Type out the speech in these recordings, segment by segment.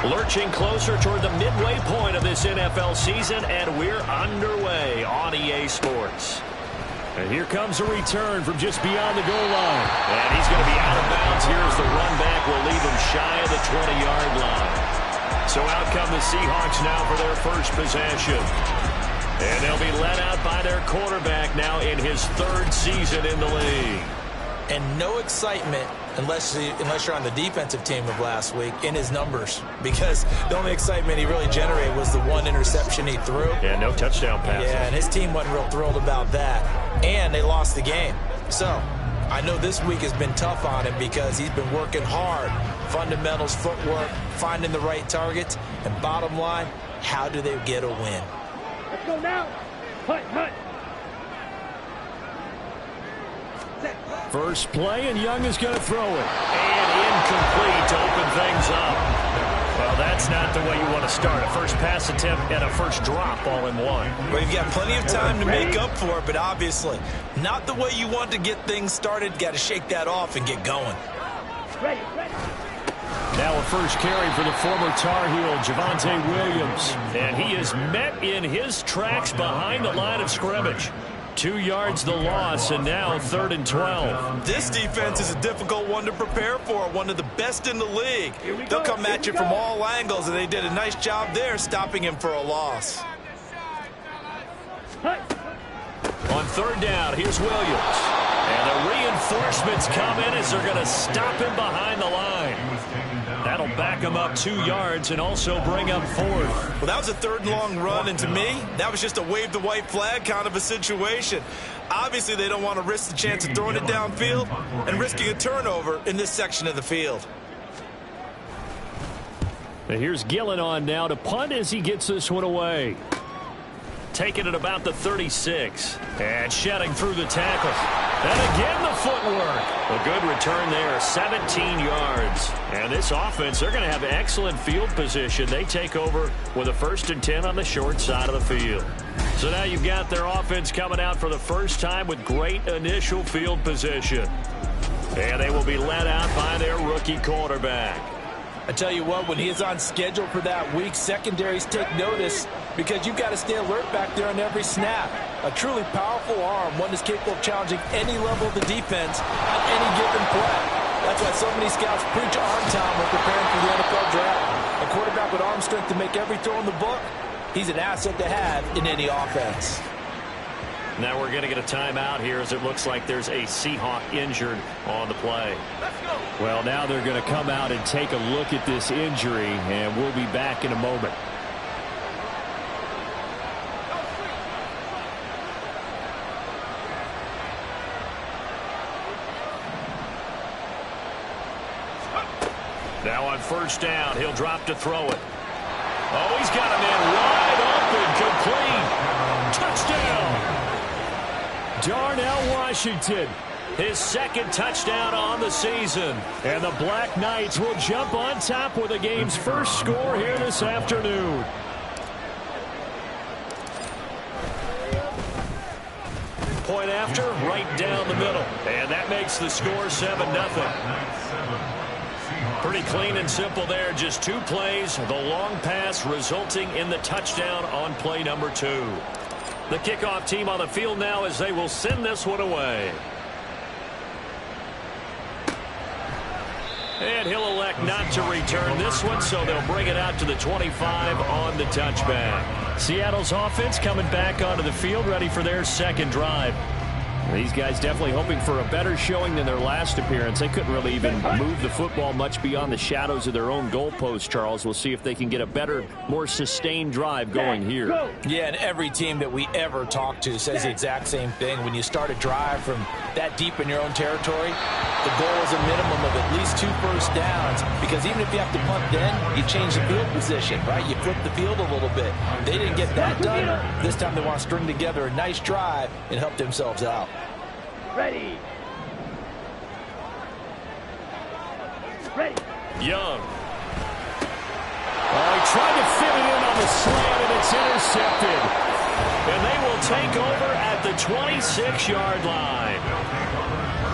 Lurching closer toward the midway point of this NFL season, and we're underway on EA Sports. And here comes a return from just beyond the goal line. And he's going to be out of bounds here as the run back will leave him shy of the 20-yard line. So out come the Seahawks now for their first possession. And they'll be led out by their quarterback now in his third season in the league. And no excitement unless you're on the defensive team of last week in his numbers, because the only excitement he really generated was the one interception he threw. Yeah, no touchdown pass. Yeah, and his team wasn't real thrilled about that. And they lost the game. So I know this week has been tough on him because he's been working hard. Fundamentals, footwork, finding the right targets. And bottom line, how do they get a win? Let's go now. Hut, hut. First play, and Young is going to throw it. And incomplete to open things up. Well, that's not the way you want to start. A first pass attempt and a first drop all in one. Well, you've got plenty of time to make up for it, but obviously not the way you want to get things started. Got to shake that off and get going. Ready, ready. Now a first carry for the former Tar Heel, Javonte Williams. And he is met in his tracks behind the line of scrimmage. 2 yards the loss, and now 3rd and 12. This defense is a difficult one to prepare for, one of the best in the league. They'll come at you from all angles, and they did a nice job there stopping him for a loss. On 3rd down, here's Williams. And the reinforcements come in as they're going to stop him behind the line. That'll back him up 2 yards and also bring up 4th. Well, that was a 3rd and long run, and to me, that was just a wave the white flag kind of a situation. Obviously, they don't want to risk the chance of throwing it downfield and risking a turnover in this section of the field. And here's Gillen on now to punt as he gets this one away. Taking it about the 36. And shedding through the tackle. And again the footwork. A good return there, 17 yards. And this offense, they're going to have excellent field position. They take over with a 1st and 10 on the short side of the field. So now you've got their offense coming out for the first time with great initial field position. And they will be led out by their rookie quarterback. I tell you what, when he is on schedule for that week, secondaries take notice because you've got to stay alert back there on every snap. A truly powerful arm, one that's capable of challenging any level of the defense on any given play. That's why so many scouts preach arm time when preparing for the NFL draft. A quarterback with arm strength to make every throw in the book, he's an asset to have in any offense. Now we're going to get a timeout here as it looks like there's a Seahawk injured on the play. Well, now they're going to come out and take a look at this injury, and we'll be back in a moment. Now on 1st down, he'll drop to throw it. Oh, he's got him in wide open, complete. Touchdown. Darnell Washington, his 2nd touchdown on the season. And the Black Knights will jump on top with the game's first score here this afternoon. Point after, right down the middle. And that makes the score 7-0. Pretty clean and simple there. Just 2 plays. The long pass resulting in the touchdown on play number 2. The kickoff team on the field now as they will send this one away. And he'll elect not to return this one, so they'll bring it out to the 25 on the touchback. Seattle's offense coming back onto the field, ready for their 2nd drive. These guys definitely hoping for a better showing than their last appearance. They couldn't really even move the football much beyond the shadows of their own goalpost, Charles. We'll see if they can get a better, more sustained drive going here. Yeah, and every team that we ever talk to says the exact same thing. When you start a drive from that deep in your own territory, the goal is a minimum of at least 2 first downs, because even if you have to punt then, you change the field position, right? You flip the field a little bit. They didn't get that done. This time they want to string together a nice drive and help themselves out. Ready. Ready. Young. Oh, he tried to fit it in on the slant, and it's intercepted. And they will take over at the 26-yard line.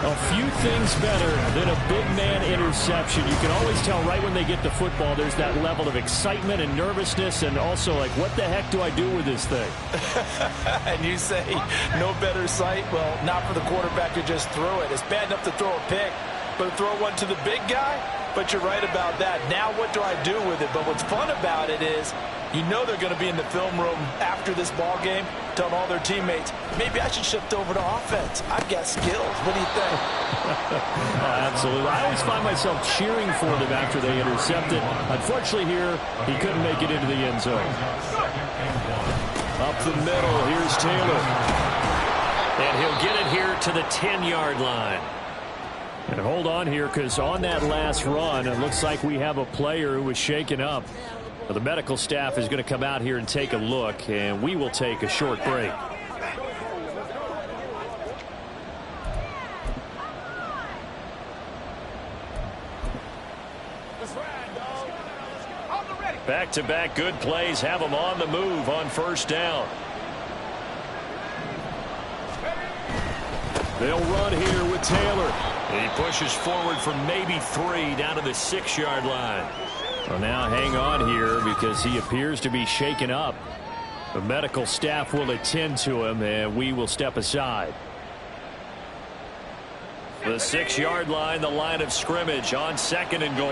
A few things better than a big man interception. You can always tell right when they get the football, there's that level of excitement and nervousness, and also like, what the heck do I do with this thing? And you say no better sight? Well, not for the quarterback to just throw it. It's bad enough to throw a pick, but to throw one to the big guy? But you're right about that. Now what do I do with it? But what's fun about it is you know they're going to be in the film room after this ball game telling all their teammates, maybe I should shift over to offense. I've got skills. What do you think? Absolutely. I always find myself cheering for them after they intercept it. Unfortunately here, he couldn't make it into the end zone. Up the middle, here's Taylor. And he'll get it here to the 10-yard line. And hold on here, because on that last run, it looks like we have a player who was shaken up. The medical staff is going to come out here and take a look, and we will take a short break. Back-to-back good plays have them on the move on first down. They'll run here with Taylor. He pushes forward for maybe 3 down to the 6-yard line. Well, now hang on here because he appears to be shaken up. The medical staff will attend to him, and we will step aside. The 6-yard line, the line of scrimmage on 2nd and goal.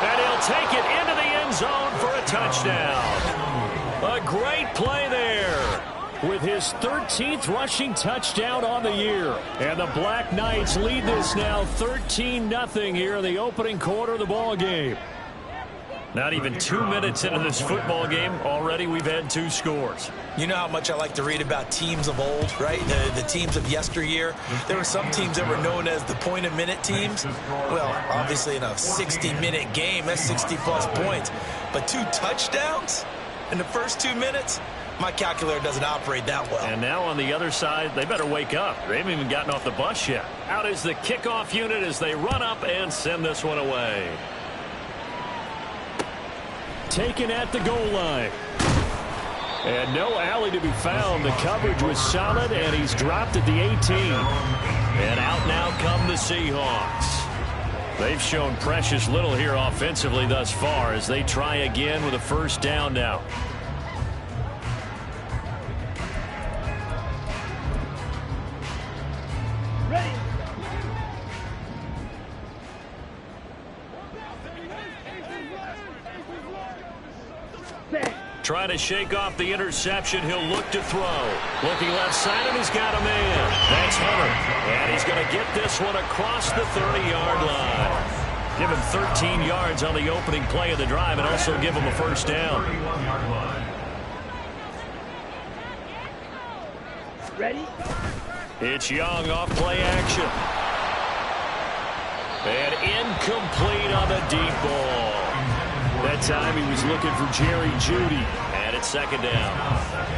And he'll take it into the end zone for a touchdown. A great play there. With his 13th rushing touchdown on the year. And the Black Knights lead this now 13-0 here in the opening quarter of the ball game. Not even 2 minutes into this football game, already we've had 2 scores. You know how much I like to read about teams of old, right? The teams of yesteryear. There were some teams that were known as the point-a-minute teams. Well, obviously in a 60-minute game, that's 60-plus points. But 2 touchdowns in the first 2 minutes? My calculator doesn't operate that well. And now on the other side, they better wake up. They haven't even gotten off the bus yet. Out is the kickoff unit as they run up and send this one away. Taken at the goal line. And no alley to be found. The coverage was solid, and he's dropped at the 18. And out now come the Seahawks. They've shown precious little here offensively thus far as they try again with a first down now. Trying to shake off the interception. He'll look to throw. Looking left side, and he's got a man. That's Hunter. And he's going to get this one across the 30-yard line. Give him 13 yards on the opening play of the drive and also give him a first down. Ready? It's Young off play action. And incomplete on the deep ball. That time he was looking for Jerry Jeudy. And it's second down.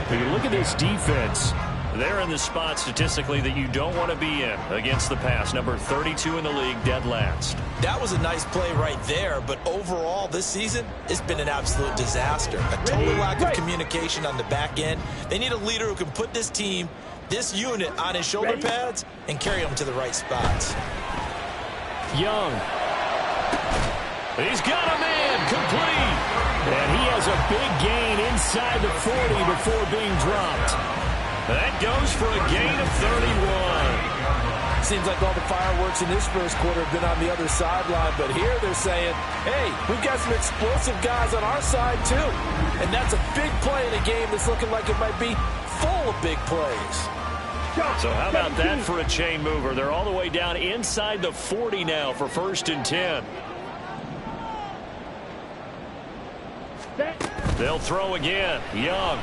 When you look at this defense, they're in the spot statistically that you don't want to be in against the pass. Number 32 in the league, dead last. That was a nice play right there, but overall this season, it's been an absolute disaster. A total lack of communication on the back end. They need a leader who can put this team, this unit on his shoulder pads and carry them to the right spots. Young. He's got a man, complete. And he has a big gain inside the 40 before being dropped. That goes for a gain of 31. Seems like all the fireworks in this first quarter have been on the other sideline, but here they're saying, hey, we've got some explosive guys on our side too. And that's a big play in a game that's looking like it might be full of big plays. So how about that for a chain mover? They're all the way down inside the 40 now for 1st and 10. They'll throw again. Young.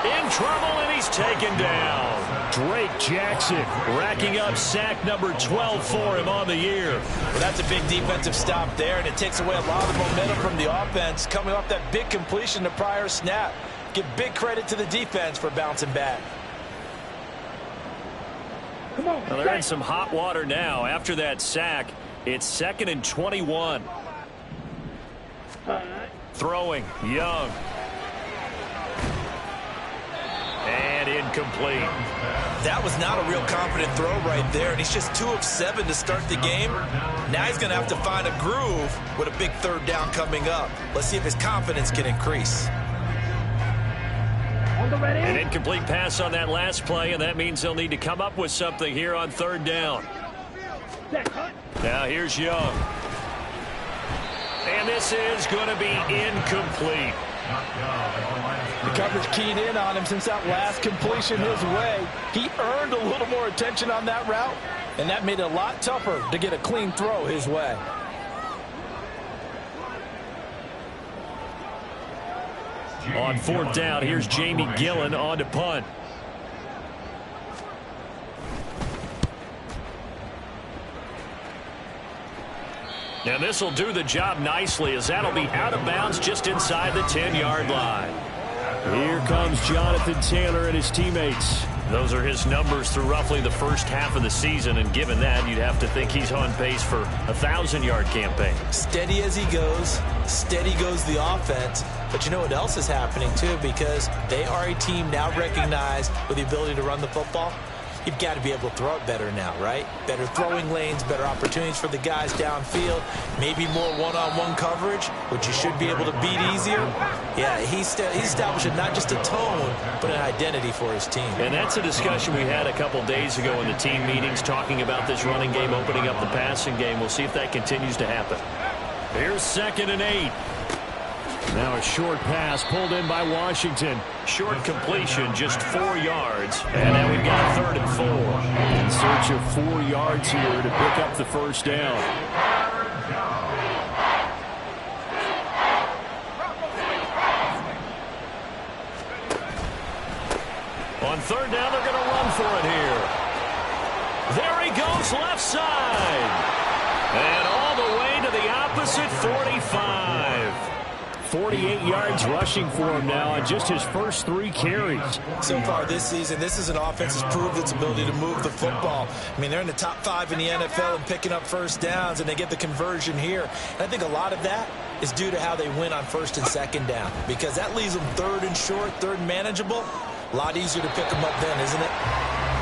In trouble, and he's taken down. Drake Jackson racking up sack number 12 for him on the year. Well, that's a big defensive stop there, and it takes away a lot of the momentum from the offense coming off that big completion the prior snap. Give big credit to the defense for bouncing back. Come on. Well, they're in some hot water now. After that sack, it's 2nd and 21. Throwing, Young. incomplete. That was not a real confident throw right there, and he's just 2 of 7 to start the game. Now he's going to have to find a groove with a big third down coming up. Let's see if his confidence can increase. An incomplete pass on that last play, and that means they'll need to come up with something here on third down. Now here's Young. And this is going to be incomplete. The coverage keyed in on him since that last completion his way. He earned a little more attention on that route, and that made it a lot tougher to get a clean throw his way. On fourth down, here's Jamie Gillen on to punt. Now this will do the job nicely, as that'll be out of bounds just inside the 10-yard line. Here comes Jonathan Taylor and his teammates. Those are his numbers through roughly the first half of the season, and given that, you'd have to think he's on pace for a 1,000-yard campaign. Steady as he goes, steady goes the offense. But you know what else is happening, too, because they are a team now recognized with the ability to run the football. You've got to be able to throw it better now, right? Better throwing lanes, better opportunities for the guys downfield, maybe more one-on-one coverage, which you should be able to beat easier. Yeah, he's establishing not just a tone, but an identity for his team. And that's a discussion we had a couple days ago in the team meetings, talking about this running game opening up the passing game. We'll see if that continues to happen. Here's 2nd and 8. Now a short pass pulled in by Washington. Short completion, just 4 yards. And now we've got 3rd and 4. In search of 4 yards here to pick up the first down. On 3rd down, they're going to run for it here. There he goes, left side. And all the way to the opposite 45. 48 yards rushing for him now on just his first 3 carries. So far this season, this is an offense that's proved its ability to move the football. I mean, they're in the top 5 in the NFL and picking up first downs, and they get the conversion here. And I think a lot of that is due to how they win on 1st and 2nd down, because that leaves them 3rd and short, 3rd and manageable. A lot easier to pick them up then, isn't it?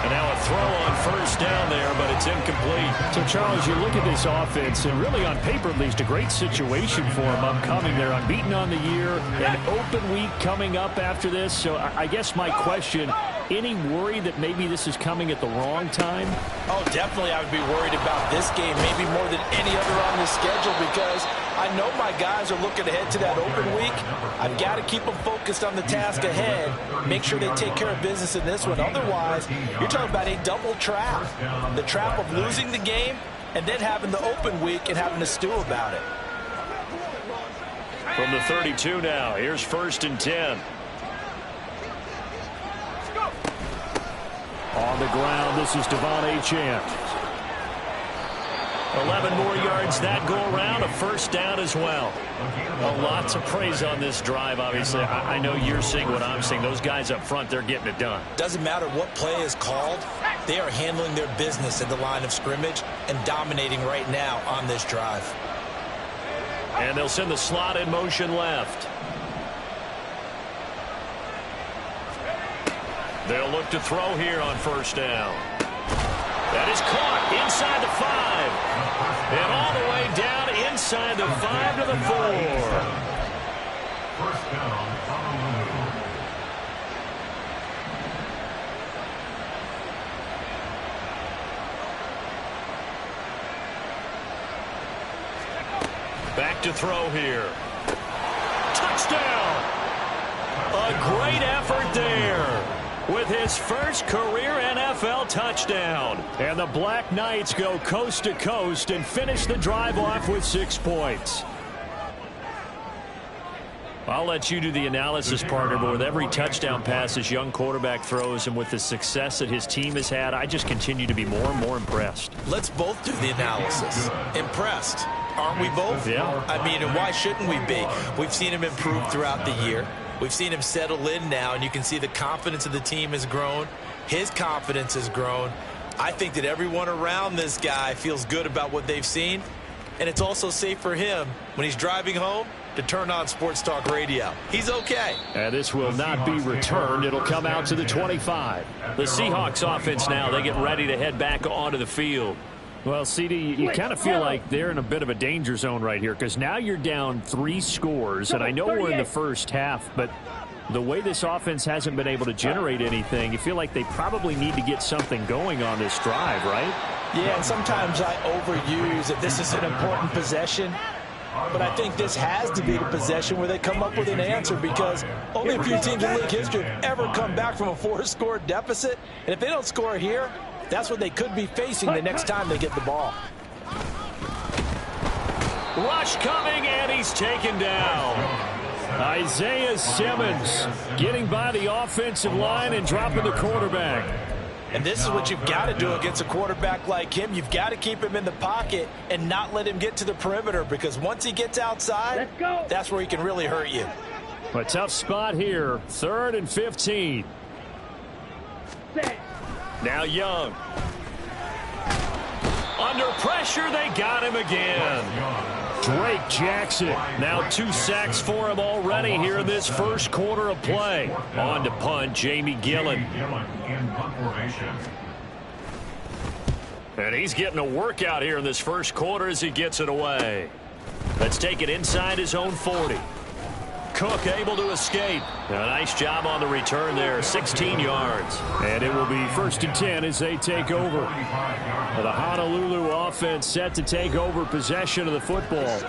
And now a throw on 1st down there, but it's incomplete. So, Charles, you look at this offense, and really on paper, at least, a great situation for them upcoming. They're unbeaten on the year, an open week coming up after this. So I guess my question, any worry that maybe this is coming at the wrong time? Oh, definitely I would be worried about this game, maybe more than any other on this schedule, because I know my guys are looking ahead to that open week. I've got to keep them focused on the task ahead, make sure they take care of business in this one. Otherwise, you're talking about a double trap. The trap of losing the game and then having the open week and having to stew about it. From the 32 now, here's 1st and 10. On the ground, this is Devon Achane. 11 more yards that go around, a 1st down as well. A lot to praise on this drive, obviously. I know you're seeing what I'm seeing. Those guys up front, they're getting it done. Doesn't matter what play is called. They are handling their business at the line of scrimmage and dominating right now on this drive. And they'll send the slot in motion left. They'll look to throw here on 1st down. That is caught inside the 5. And all the way down inside the 5 to the 4. First down on the move. Back to throw here. Touchdown! A great effort there with his first career NFL touchdown. And the Black Knights go coast to coast and finish the drive off with 6 points. I'll let you do the analysis, partner, but with every touchdown pass this young quarterback throws and with the success that his team has had, I just continue to be more and more impressed. Let's both do the analysis. Impressed. Aren't we both? Yeah. I mean, and why shouldn't we be? We've seen him improve throughout the year. We've seen him settle in now, and you can see the confidence of the team has grown. His confidence has grown. I think that everyone around this guy feels good about what they've seen. and it's also safe for him when he's driving home to turn on Sports Talk Radio. He's okay. And this will not be returned. It'll come out to the 25. The Seahawks offense now, they get ready to head back onto the field. Well, CD, you kind of feel like they're in a bit of a danger zone right here because now you're down 3 scores, and I know we're in the first half, but the way this offense hasn't been able to generate anything, you feel like they probably need to get something going on this drive, right? Yeah, and sometimes I overuse that this is an important possession, but I think this has to be the possession where they come up with an answer because only a few teams in league history have ever come back from a 4-score deficit, and if they don't score here, that's what they could be facing the next time they get the ball. Rush coming, and he's taken down. Isaiah Simmons getting by the offensive line and dropping the quarterback. And this is what you've got to do against a quarterback like him. You've got to keep him in the pocket and not let him get to the perimeter because once he gets outside, that's where he can really hurt you. A tough spot here. 3rd and 15. Now Young. Under pressure, they got him again. Drake Jackson. Now 2 sacks for him already here in this first quarter of play. On to punt, Jamie Gillen. And he's getting a workout here in this first quarter as he gets it away. Let's take it inside his own 40. Cook able to escape. A nice job on the return there, 16 yards. And it will be 1st and 10 as they take over. The Honolulu offense set to take over possession of the football.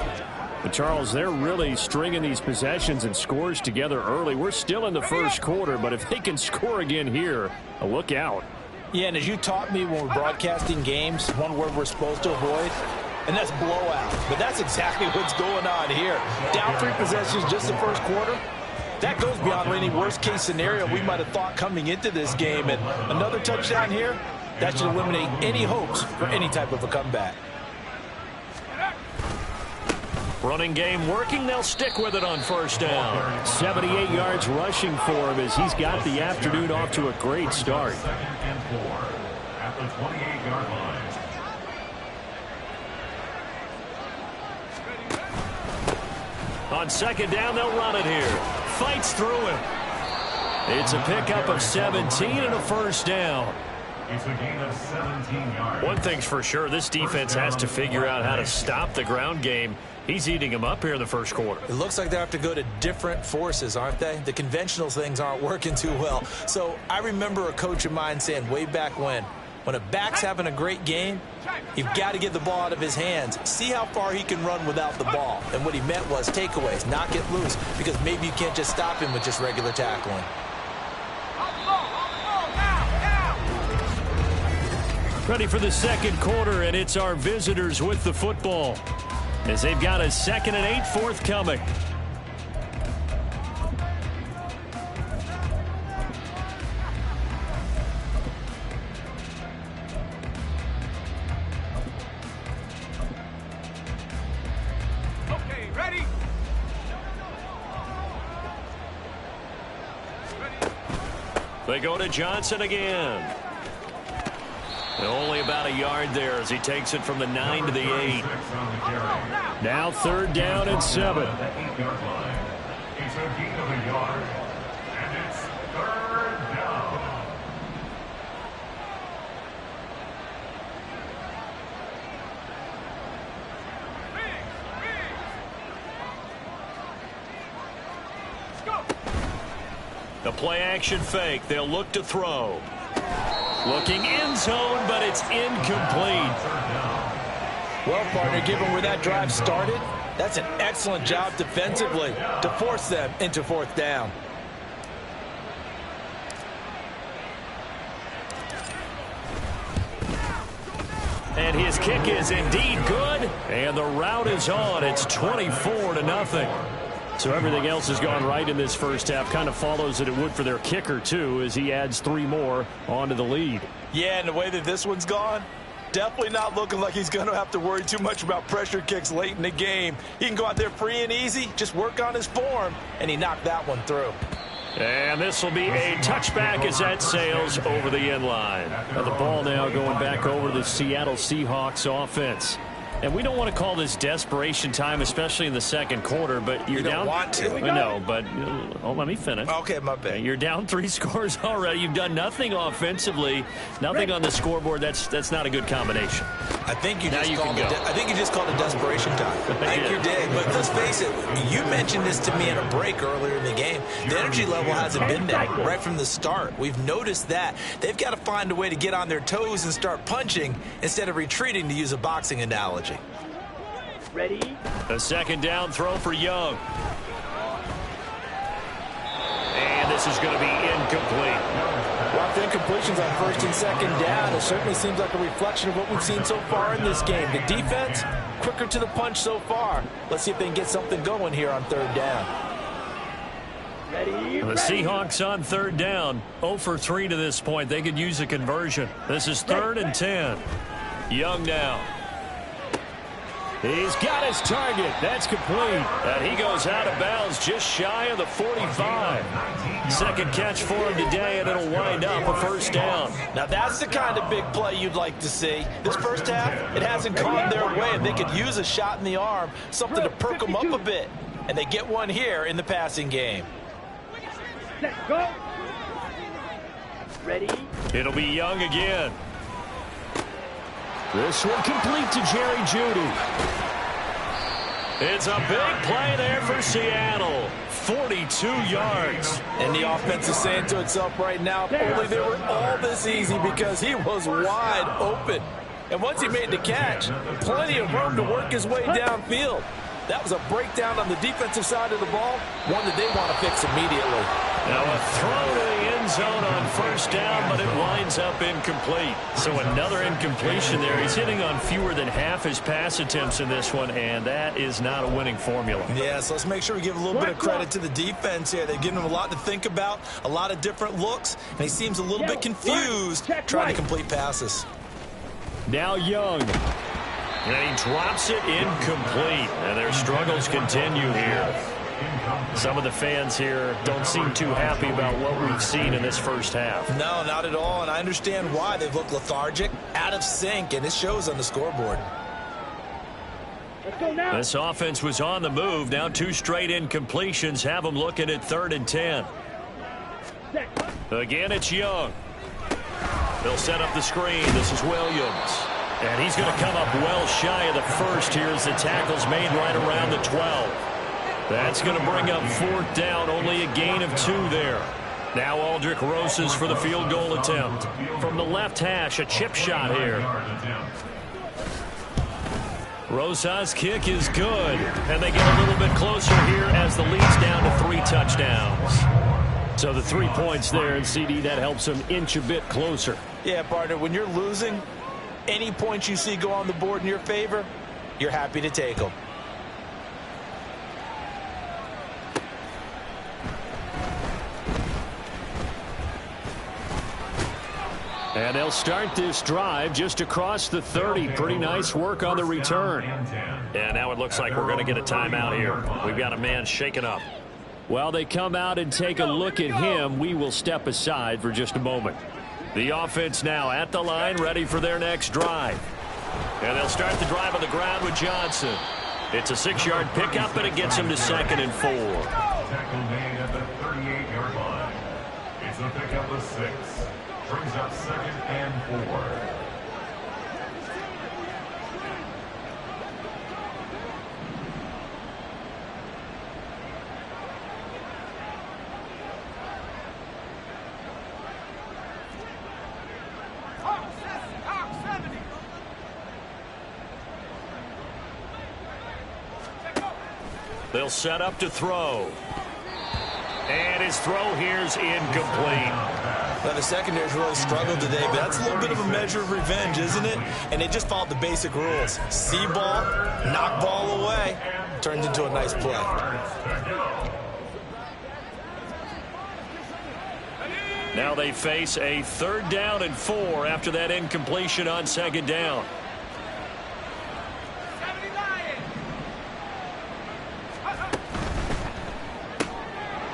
But Charles, they're really stringing these possessions and scores together early. We're still in the first quarter, but if they can score again here, look out. Yeah, and as you taught me when we're broadcasting games, one word we're supposed to avoid, and that's blowout. But that's exactly what's going on here. Down 3 possessions just the first quarter. That goes beyond any worst-case scenario we might have thought coming into this game. And another touchdown here, that should eliminate any hopes for any type of a comeback. Running game working. They'll stick with it on 1st down. 78 yards rushing for him as he's got the afternoon off to a great start. 2nd and 4 at the 28-yard line. On 2nd down, they'll run it here. Fights through him. It's a pickup of 17 and a 1st down. It's a gain of 17 yards. One thing's for sure, this defense has to figure out how to stop the ground game. He's eating them up here in the first quarter. It looks like they have to go to different forces, aren't they? The conventional things aren't working too well. So I remember a coach of mine saying way back when a back's having a great game, you've got to get the ball out of his hands. See how far he can run without the ball. And what he meant was takeaways, knock it loose, because maybe you can't just stop him with just regular tackling. Ready for the 2nd quarter, and it's our visitors with the football as they've got a 2nd and 8 forthcoming. Okay, ready? They go to Johnson again. And only about a yard there as he takes it from the 9 to the 8. Now 3rd down and 7. It's a gain of a yard, and it's 3rd down. The play action fake. They'll look to throw. Looking end zone, but it's incomplete. Well, partner, given where that drive started, that's an excellent job defensively to force them into 4th down. And his kick is indeed good. And the route is on. It's 24-0. So everything else has gone right in this first half. Kind of follows that it would for their kicker, too, as he adds 3 more onto the lead. Yeah, and the way that this one's gone, definitely not looking like he's going to have to worry too much about pressure kicks late in the game. He can go out there free and easy, just work on his form, and he knocked that one through. And this will be a touchback as that sails over the end line. Now the ball now going back over the Seattle Seahawks offense. And we don't want to call this desperation time, especially in the second quarter, but you're down. You don't want to. I know, but let me finish. Okay, my bad. You're down 3 scores already. You've done nothing offensively, nothing on the scoreboard. That's not a good combination. I think you just called it desperation time. I think you did. But let's face it, you mentioned this to me in a break earlier in the game. The energy level hasn't been there right from the start. We've noticed that. They've got to find a way to get on their toes and start punching instead of retreating, to use a boxing analogy. Ready? A second down throw for Young. And this is going to be incomplete. Well, the incompletions on first and second down, it certainly seems like a reflection of what we've seen so far in this game. The defense, quicker to the punch so far. Let's see if they can get something going here on third down. Ready? The Seahawks on third down, 0 for 3 to this point. They could use a conversion. This is 3rd and 10. Young now. He's got his target. That's complete. And he goes out of bounds just shy of the 45. Second catch for him today, and it'll wind up a first down. Now, that's the kind of big play you'd like to see. This first half, it hasn't gone their way, and they could use a shot in the arm, something to perk them up a bit. And they get one here in the passing game. Let's go. Ready? It'll be Young again. This one complete to Jerry Jeudy. It's a big play there for Seattle. 42 yards. And the offense is saying to itself right now, if only they were all this easy, because he was wide open. And once he made the catch, plenty of room to work his way downfield. That was a breakdown on the defensive side of the ball, one that they want to fix immediately. Now a throw to the end zone on first down, but it winds up incomplete. So another incompletion there. He's hitting on fewer than half his pass attempts in this one, and that is not a winning formula. Yeah, so let's make sure we give a little bit of credit to the defense here. They've given him a lot to think about, a lot of different looks, and he seems a little bit confused trying to complete passes. Now Young. And he drops it incomplete. And their struggles continue here. Some of the fans here don't seem too happy about what we've seen in this first half. No, not at all, and I understand why. They've looked lethargic, out of sync, and it shows on the scoreboard. Let's go now. This offense was on the move. Now 2 straight incompletions have them looking at 3rd and 10. Again, it's Young. They'll set up the screen. This is Williams. And he's going to come up well shy of the first here as the tackle's made right around the 12. That's going to bring up 4th down, only a gain of 2 there. Now Aldrick Rosas for the field goal attempt. From the left hash, a chip shot here. Rosas' kick is good. And they get a little bit closer here as the lead's down to 3 touchdowns. So the 3 points there, and CD, that helps them inch a bit closer. Yeah, partner, when you're losing, any points you see go on the board in your favor, you're happy to take them. And they'll start this drive just across the 30. Pretty nice work on the return. And now it looks like we're going to get a timeout here. We've got a man shaken up. While they come out and take a look at him, we will step aside for just a moment. The offense now at the line, ready for their next drive. And they'll start the drive on the ground with Johnson. It's a 6-yard pickup, and it gets him to 2nd and 4. Tackle made at the 38-yard line. It's a pickup of 6. Brings up 2nd and 4. They'll set up to throw. And his throw here's incomplete. Now, the secondary's really struggled today, but that's a little bit of a measure of revenge, isn't it? And they just followed the basic rules. See ball, knock ball away, turns into a nice play. Now they face a 3rd down and 4 after that incompletion on 2nd down.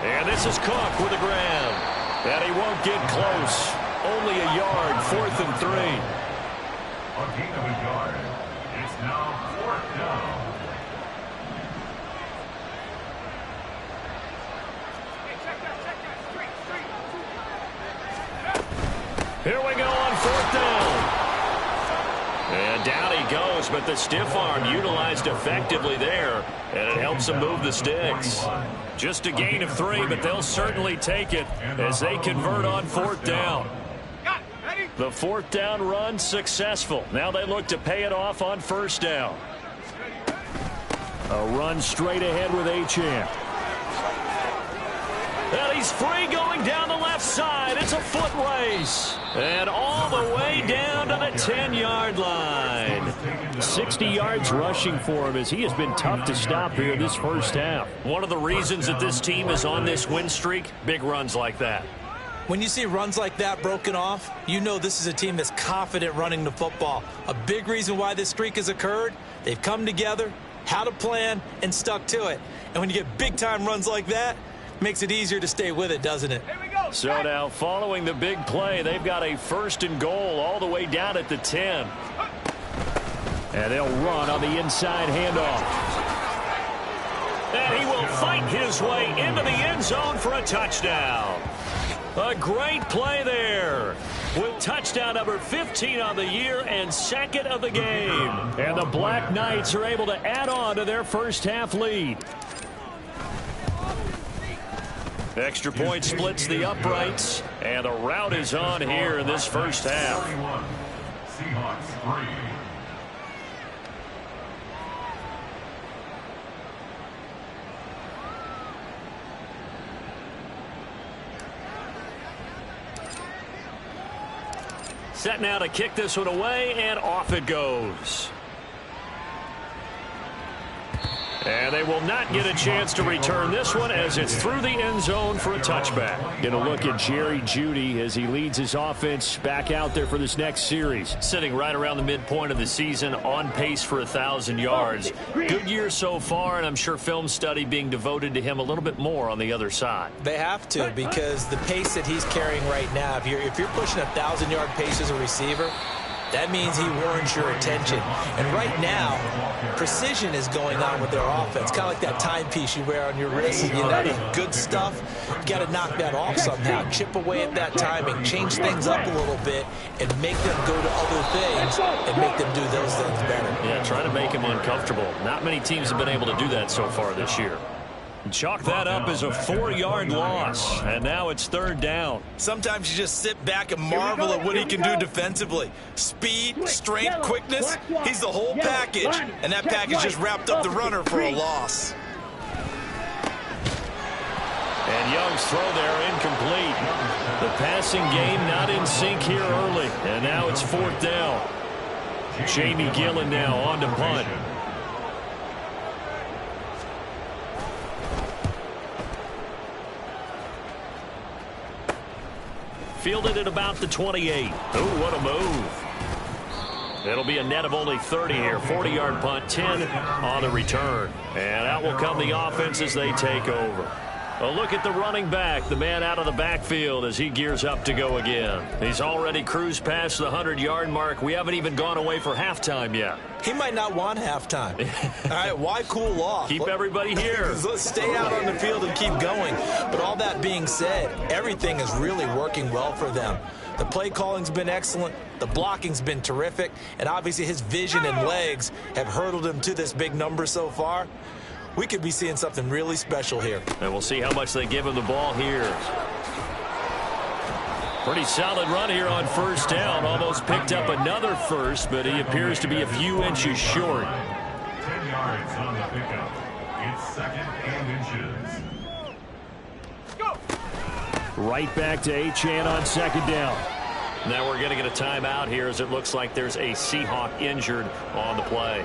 And this is Cook with a grab. And he won't get close. Only a yard, 4th and 3. On gain of a yard, It's now 4th down. Here we go on 4th down. And down he goes, but the stiff arm utilized effectively there, and it helps him move the sticks. Just a gain of 3, but they'll certainly take it as they convert on 4th down. The 4th down run successful. Now they look to pay it off on 1st down. A run straight ahead with Achane. And he's free going down the left side. It's a foot race. And all the way down to the 10-yard line. 60 yards rushing for him as he has been tough to stop here this first half. One of the reasons that this team is on this win streak, big runs like that. When you see runs like that broken off, you know this is a team that's confident running the football. A big reason why this streak has occurred, they've come together, had a plan, and stuck to it. And when you get big-time runs like that, makes it easier to stay with it, doesn't it? So now following the big play, they've got a 1st and goal all the way down at the 10. And they'll run on the inside handoff. And he will fight his way into the end zone for a touchdown. A great play there with touchdown number 15 on the year and 2nd of the game. And the Black Knights are able to add on to their first half lead. Extra point splits the uprights, and the route is on here in this first half. Seahawks 3. Set now to kick this one away, and off it goes. And they will not get a chance to return this one as it's through the end zone for a touchback. Going to look at Jerry Jeudy as he leads his offense back out there for this next series. Sitting right around the midpoint of the season, on pace for 1,000 yards. Good year so far, and I'm sure film study being devoted to him a little bit more on the other side. They have to, because the pace that he's carrying right now, if you're pushing 1,000-yard pace as a receiver, that means he warrants your attention. And right now, precision is going on with their offense. Kind of like that timepiece you wear on your wrist. You know, that good stuff. You got to knock that off somehow. Chip away at that timing. Change things up a little bit and make them go to other things and make them do those things better. Yeah, trying to make him uncomfortable. Not many teams have been able to do that so far this year. Chalk that up as a 4-yard loss, and now it's 3rd down. Sometimes you just sit back and marvel at what he can do defensively. Speed, strength, quickness, he's the whole package, and that package just wrapped up the runner for a loss. And Young's throw there incomplete. The passing game not in sync here early, and now it's 4th down. Jamie Gillen now on to punt. Fielded at about the 28. Ooh, what a move. It'll be a net of only 30 here. 40-yard punt, 10 on the return. And out will come the offense as they take over. A look at the running back, the man out of the backfield as he gears up to go again. He's already cruised past the 100-yard mark. We haven't even gone away for halftime yet. He might not want halftime. All right, why cool off? Keep everybody here. Let's stay out on the field and keep going. But all that being said, everything is really working well for them. The play calling's been excellent. The blocking's been terrific. And obviously his vision and legs have hurdled him to this big number so far. We could be seeing something really special here. And we'll see how much they give him the ball here. Pretty solid run here on 1st down. Almost picked up another first, but he appears to be a few inches short. 10 yards on the pickup. It's 2nd and inches. Right back to Achane on 2nd down. Now we're going to get a timeout here as it looks like there's a Seahawk injured on the play.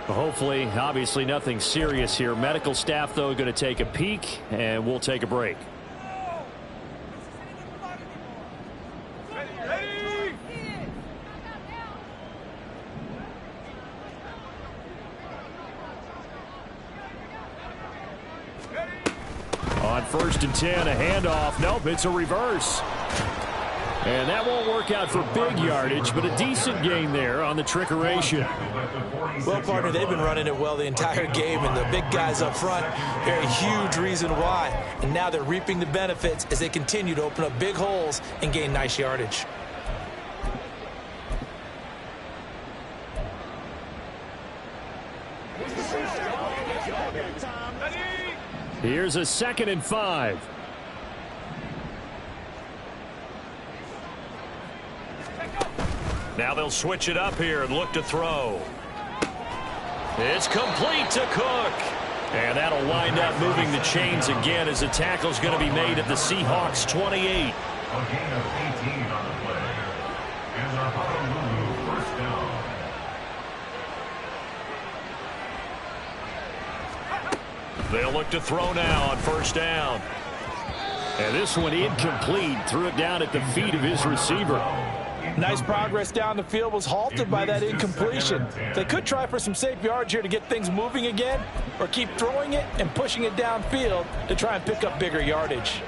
Hopefully, obviously nothing serious here. Medical staff, though, going to take a peek, and we'll take a break. On 1st and 10, a handoff. Nope, it's a reverse. And that won't work out for big yardage, but a decent gain there on the trickeration. Well, partner, they've been running it well the entire game, and the big guys up front are a huge reason why. And now they're reaping the benefits as they continue to open up big holes and gain nice yardage. Here's a 2nd and 5. Now they'll switch it up here and look to throw. It's complete to Cook. And that'll wind up moving the chains again as the tackle's going to be made at the Seahawks 28. A gain of 18 on the play. And a Honolulu first down. They'll look to throw now on first down. And this one incomplete. Threw it down at the feet of his receiver. Nice progress down the field, was halted by that incompletion. They could try for some safe yards here to get things moving again, or keep throwing it and pushing it downfield to try and pick up bigger yardage.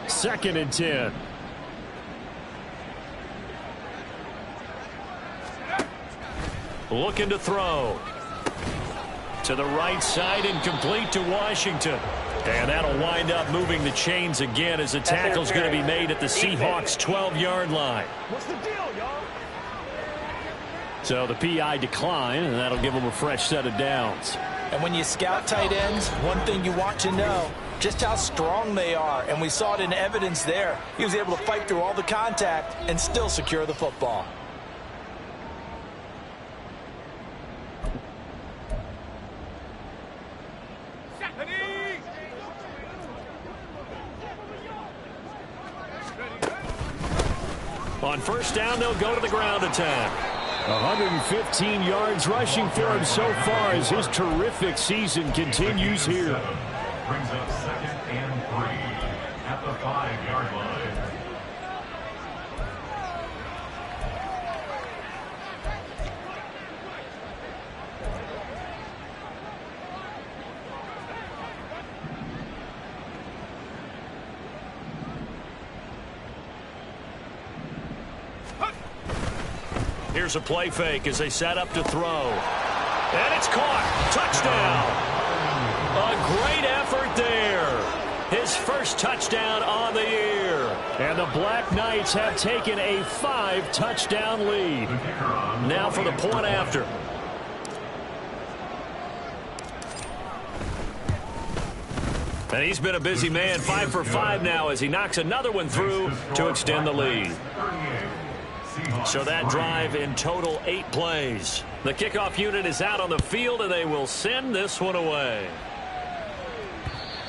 Second and 10. Looking to throw. To the right side, incomplete to Washington. And that'll wind up moving the chains again as the tackle's going to be made at the Seahawks 12-yard line. What's the deal, y'all? So the PI decline, and that'll give them a fresh set of downs. And when you scout tight ends, one thing you want to know, just how strong they are. And we saw it in evidence there. He was able to fight through all the contact and still secure the football. On first down, they'll go to the ground attack. 115 yards rushing for him so far as his terrific season continues here. Brings up 2nd and 3 at the 5-yard line. Here's a play fake as they set up to throw. And it's caught. Touchdown. A great effort there. His first touchdown on the year. And the Black Knights have taken a 5-touchdown lead. Now for the point after. And he's been a busy man, 5 for 5 now as he knocks another one through to extend the lead. So that drive in total 8 plays. The kickoff unit is out on the field, and they will send this one away.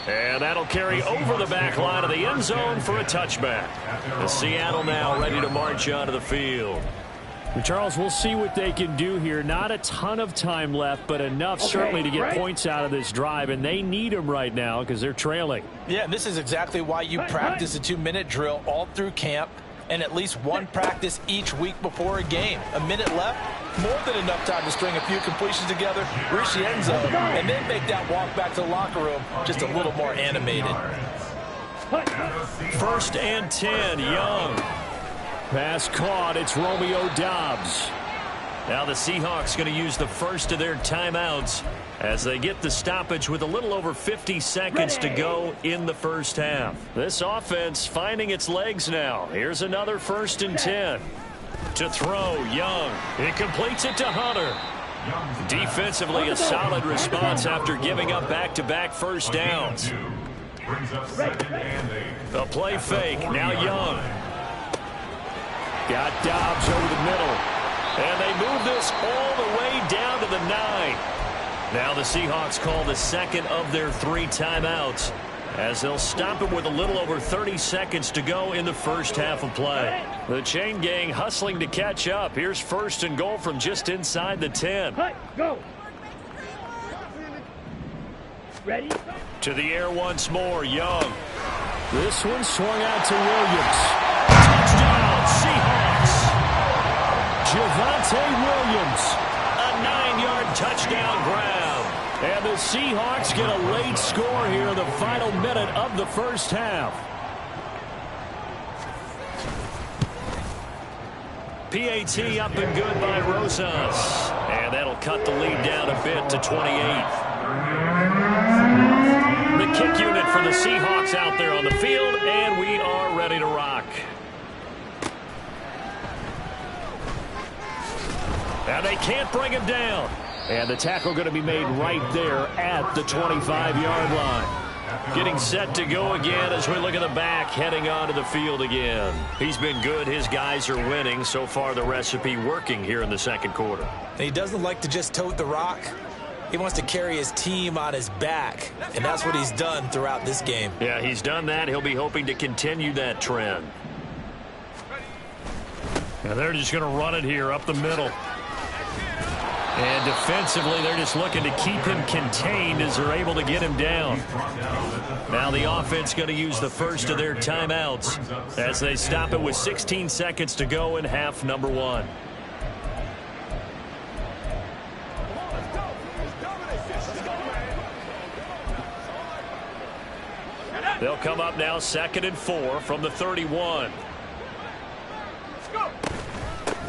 And that'll carry over the back line of the end zone for a touchback. The Seattle now ready to march onto the field. Charles, we'll see what they can do here. Not a ton of time left, but enough certainly to get points out of this drive, and they need them right now because they're trailing. Yeah, and this is exactly why you practice a 2-minute drill all through camp, and at least one practice each week before a game. A minute left, more than enough time to string a few completions together, reach the end zone, and then make that walk back to the locker room just a little more animated. First and 10, Young. Pass caught. It's Romeo Doubs. Now the Seahawks going to use the first of their timeouts as they get the stoppage with a little over 50 seconds to go in the first half. This offense finding its legs now. Here's another first and 10. To throw, Young. It completes it to Hunter. Defensively, a solid response after giving up back-to-back first downs. A play fake. Now Young. Got Doubs over the middle. And they move this all the way down to the 9. Now the Seahawks call the second of their 3 timeouts as they'll stop it with a little over 30 seconds to go in the first half of play. The chain gang hustling to catch up. Here's first and goal from just inside the 10. Go. Ready? To the air once more, Young. This one swung out to Williams. Touchdown, Seahawks. Javonte Williams. A 9-yard touchdown grab. the Seahawks get a late score here in the final minute of the first half. PAT up and good by Rosas. And that'll cut the lead down a bit to 28. The kick unit for the Seahawks out there on the field, and we are ready to rock. Now they can't bring him down. And the tackle going to be made right there at the 25-yard line. Getting set to go again as we look at the back, heading onto the field again. He's been good. His guys are winning. So far, the recipe working here in the second quarter. And he doesn't like to just tote the rock. He wants to carry his team on his back, and that's what he's done throughout this game. Yeah, he's done that. He'll be hoping to continue that trend. And they're just going to run it here up the middle. And defensively, they're just looking to keep him contained as they're able to get him down. Now the offense going to use the first of their timeouts as they stop it with 16 seconds to go in half number one. They'll come up now 2nd and 4 from the 31.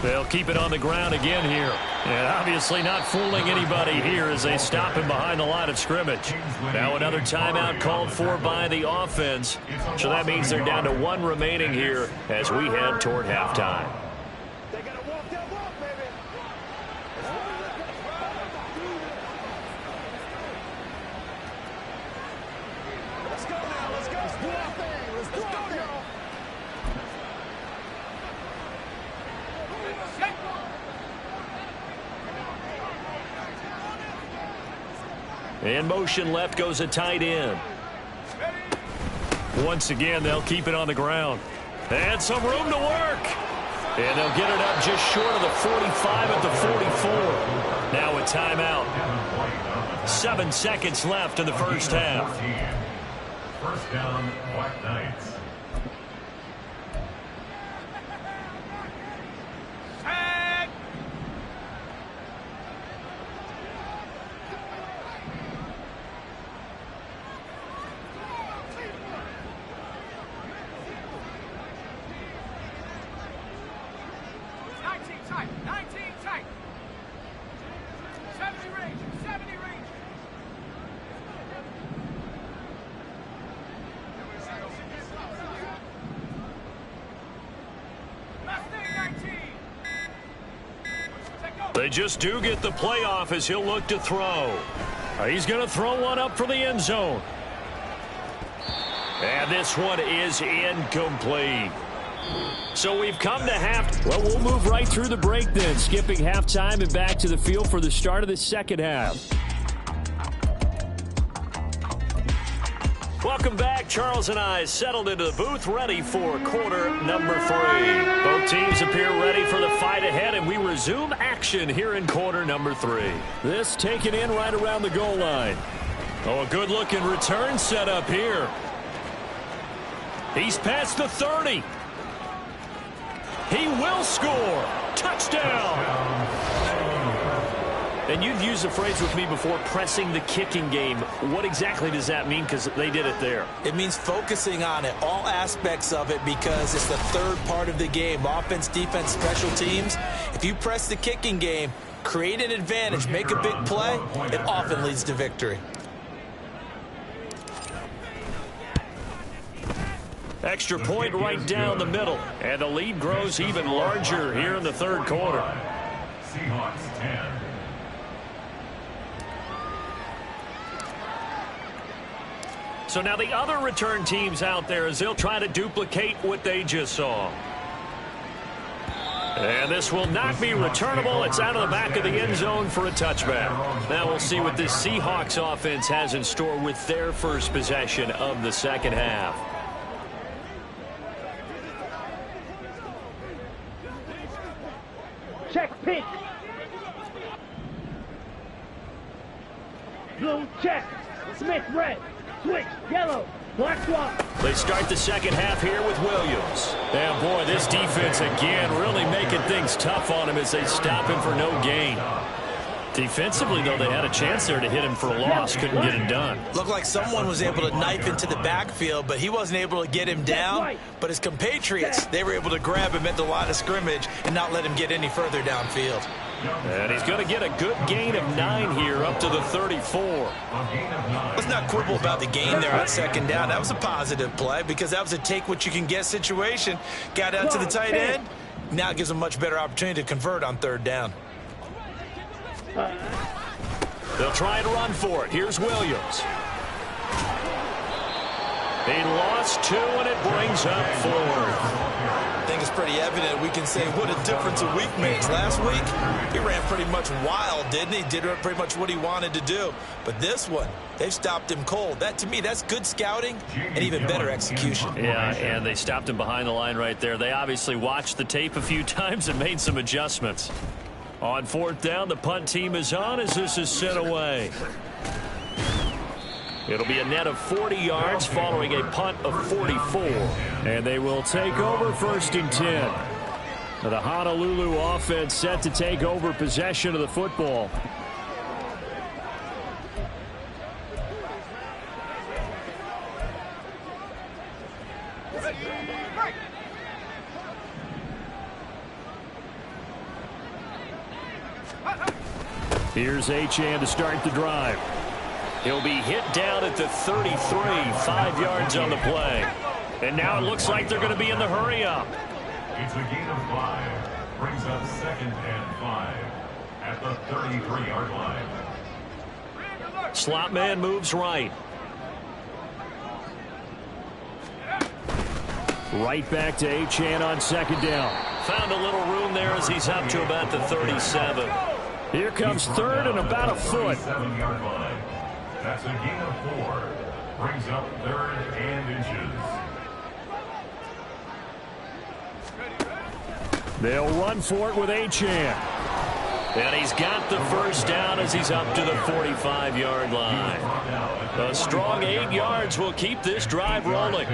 They'll keep it on the ground again here. And obviously not fooling anybody here as they stop him behind the line of scrimmage. Now another timeout called for by the offense. So that means they're down to 1 remaining here as we head toward halftime. In motion left goes a tight end. Once again, they'll keep it on the ground. And some room to work. And they'll get it up just short of the 45 at the 44. Now a timeout. 7 seconds left in the first half. First down, White Knights. They just do get the playoff as he'll look to throw. He's going to throw one up for the end zone. And this one is incomplete. So we've come to half. Well, we'll move right through the break then, skipping halftime and back to the field for the start of the second half. Welcome back. Charles and I settled into the booth, ready for quarter number 3. Both teams appear ready for the fight ahead, and we resume action here in quarter number 3. This taken in right around the goal line. Oh, a good-looking return set up here. He's past the 30. He will score. Touchdown. And you've used the phrase with me before, pressing the kicking game. What exactly does that mean? Because they did it there. It means focusing on it, all aspects of it, because it's the third part of the game. Offense, defense, special teams. If you press the kicking game, create an advantage, make a big play, it often leads to victory. Extra point right down the middle. And the lead grows even larger here in the third quarter. Seahawks 10. So now the other return teams out there as they'll try to duplicate what they just saw. And this will not be returnable. It's out of the back of the end zone for a touchback. Now we'll see what this Seahawks offense has in store with their first possession of the second half. Check pitch. Blue check. Smith red. Switch yellow. Black swap. They start the second half here with Williams. And boy, this defense again really making things tough on him as they stop him for no gain. Defensively, though, they had a chance there to hit him for a loss. Couldn't get it done. Looked like someone was able to knife into the backfield, but he wasn't able to get him down. But his compatriots, they were able to grab him at the line of scrimmage and not let him get any further downfield. And he's going to get a good gain of 9 here up to the 34. Let's not quibble about the gain there on second down. That was a positive play because that was a take-what-you-can-get situation. Got out to the tight end. Now it gives him a much better opportunity to convert on third down. They'll try and run for it. Here's Williams. He lost 2, and it brings up 4. I think it's pretty evident. We can say what a difference a week makes. Last week, he ran pretty much wild, didn't he? Did pretty much what he wanted to do. But this one, they've stopped him cold. That, to me, that's good scouting and even better execution. Yeah, and they stopped him behind the line right there. They obviously watched the tape a few times and made some adjustments. On fourth down, the punt team is on as this is sent away. It'll be a net of 40 yards following a punt of 44. And they will take over 1st and 10. The Honolulu offense set to take over possession of the football. Here's Achane to start the drive. He'll be hit down at the 33, 5 yards on the play. And now it looks like they're going to be in the hurry up. It's a gain of 5. Brings up 2nd and 5 at the 33-yard line. Slot man moves right. Right back to Achane on 2nd down. Found a little room there as he's up to about the 37. Here comes 3rd and about a foot. 7-yard line. That's a gain of 4. Brings up 3rd and inches. They'll run for it with Achane. And he's got the first down as he's up to the 45-yard line. A strong 8 yards will keep this drive rolling.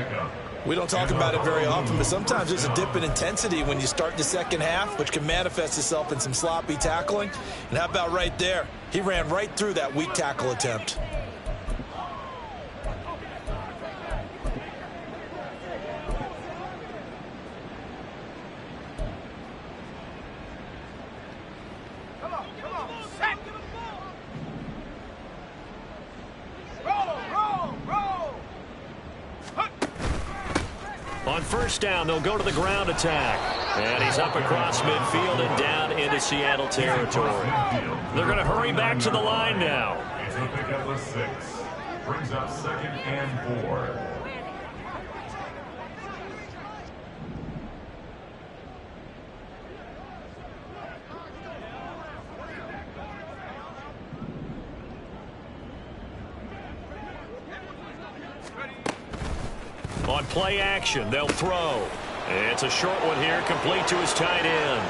We don't talk about it very often, but sometimes there's a dip in intensity when you start the second half, which can manifest itself in some sloppy tackling. And how about right there? He ran right through that weak tackle attempt. On first down, they'll go to the ground attack. And he's up across midfield and down into Seattle territory. They're going to hurry back to the line now. It's a pickup of 6. Brings up 2nd and 4. On play action, they'll throw. It's a short one here, complete to his tight end.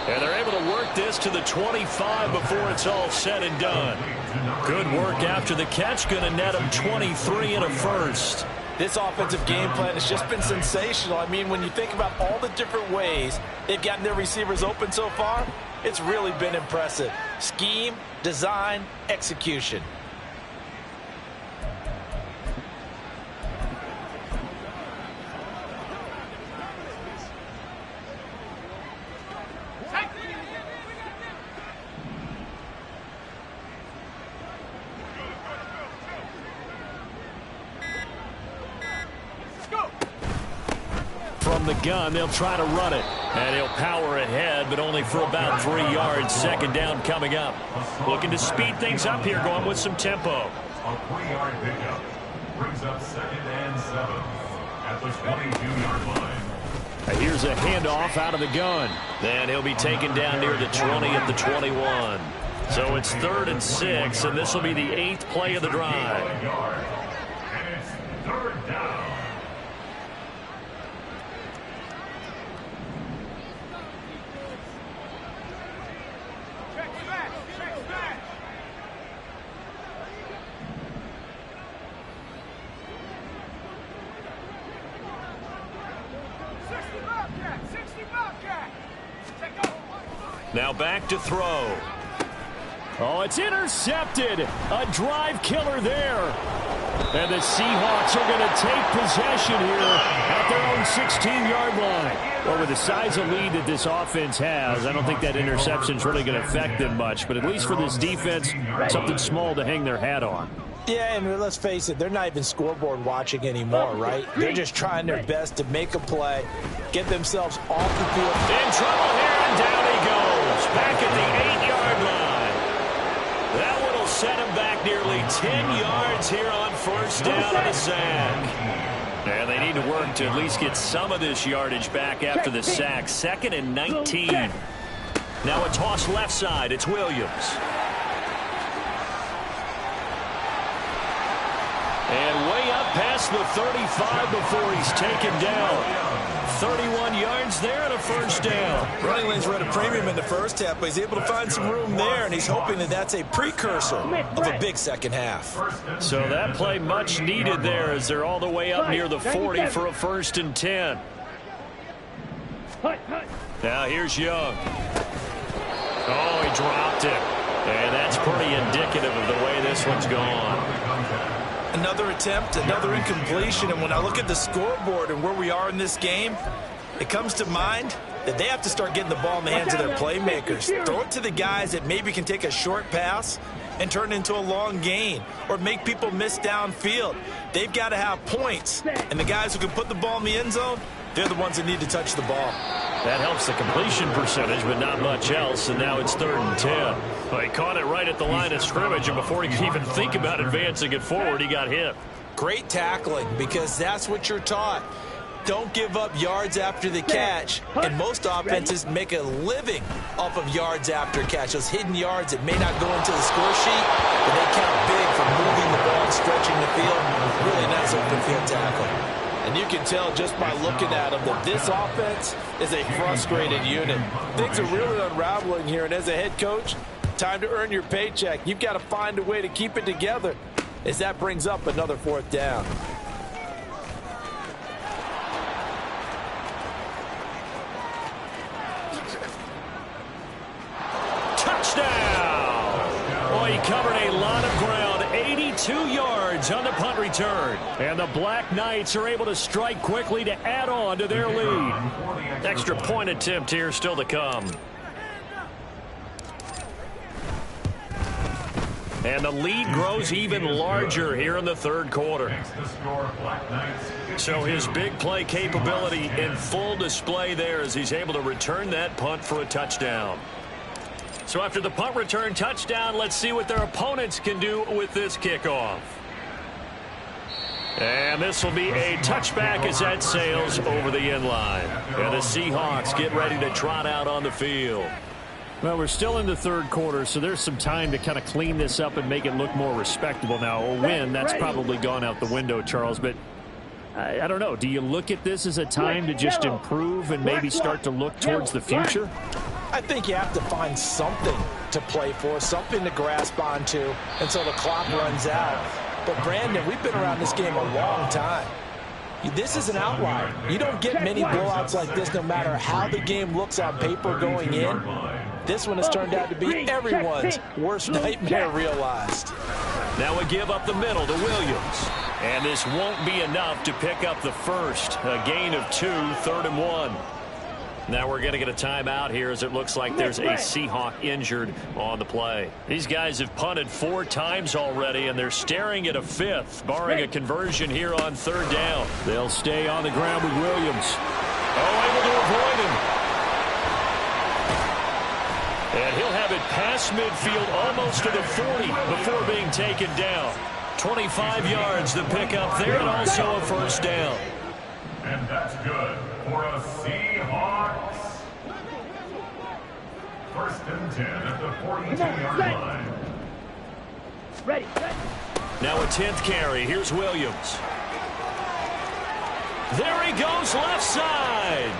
And they're able to work this to the 25 before it's all said and done. Good work after the catch, going to net him 23 and a first. This offensive game plan has just been sensational. I mean, when you think about all the different ways they've gotten their receivers open so far, it's really been impressive. Scheme, design, execution. From the gun, they'll try to run it. And he'll power ahead, but only for about 3 yards. 2nd down coming up. Looking to speed things up here, going with some tempo. A 3-yard pickup. Brings up 2nd and 7 at the 22-yard line. Here's a handoff out of the gun. Then he'll be taken down near the 20 at the 21. So it's 3rd and 6, and this will be the 8th play of the drive. And it's 3rd down. Now back to throw. Oh, it's intercepted. A drive killer there. And the Seahawks are going to take possession here at their own 16-yard line. Well, with the size of lead that this offense has, I don't think that interception is really going to affect them much. But at least for this defense, something small to hang their hat on. Yeah, and let's face it, they're not even scoreboard watching anymore, right? They're just trying their best to make a play, get themselves off the field. In trouble here, and down he goes. Back at the 8-yard line. That one will set him back nearly 10 yards here on first down on the sack. And they need to work to at least get some of this yardage back after the sack. 2nd and 19. Now a toss left side. It's Williams. And way up past the 35 before he's taken down. 31 yards there and a first down. Running lanes were at a premium in the first half, but he's able to find some room there, and he's hoping that that's a precursor of a big second half. So that play much needed there as they're all the way up near the 40 for a 1st and 10. Now here's Young. Oh, he dropped it. And that's pretty indicative of the way this one's gone. Another attempt, another incompletion, and when I look at the scoreboard and where we are in this game, it comes to mind that they have to start getting the ball in the hands of their playmakers. Throw it to the guys that maybe can take a short pass and turn it into a long gain or make people miss downfield. They've got to have points, and the guys who can put the ball in the end zone, they're the ones that need to touch the ball. That helps the completion percentage, but not much else, and now it's 3rd and 10. Well, he caught it right at the line of scrimmage, and before he could even think about advancing it forward, he got hit. Great tackling, because that's what you're taught. Don't give up yards after the catch, and most offenses make a living off of yards after catch. Those hidden yards that may not go into the score sheet, but they count big for moving the ball and stretching the field. Really nice open field tackle. And you can tell just by looking at them that this offense is a frustrated unit. Things are really unraveling here, and as a head coach, time to earn your paycheck. You've got to find a way to keep it together as that brings up another 4th down. Touchdown! Boy, he covered a lot of ground. 82 yards on the punt return. And the Black Knights are able to strike quickly to add on to their lead. Extra point attempt here still to come. And the lead grows even larger here in the 3rd quarter. So his big play capability in full display there as he's able to return that punt for a touchdown. So after the punt return touchdown, let's see what their opponents can do with this kickoff. And this will be a touchback as that sails over the end line. And the Seahawks get ready to trot out on the field. Well, we're still in the 3rd quarter, so there's some time to kind of clean this up and make it look more respectable. Now, a win, that's probably gone out the window, Charles, but I don't know. Do you look at this as a time to just improve and maybe start to look towards the future? I think you have to find something to play for, something to grasp onto until the clock runs out. But, Brandon, we've been around this game a long time. This is an outlier. You don't get many blowouts like this no matter how the game looks on paper going in. This one has turned out to be everyone's worst nightmare realized. Now we give up the middle to Williams. And this won't be enough to pick up the first. A gain of 2, 3rd and 1. Now we're going to get a timeout here as it looks like there's a Seahawk injured on the play. These guys have punted 4 times already, and they're staring at a 5th, barring a conversion here on 3rd down. They'll stay on the ground with Williams. Oh, able to avoid him. And he'll have it past midfield almost to the 40 before being taken down. 25 yards the pickup there, and also a first down. And that's good for a Seahawks. 1st and 10 at the 42-yard line. Ready. Now a 10th carry. Here's Williams. There he goes left side.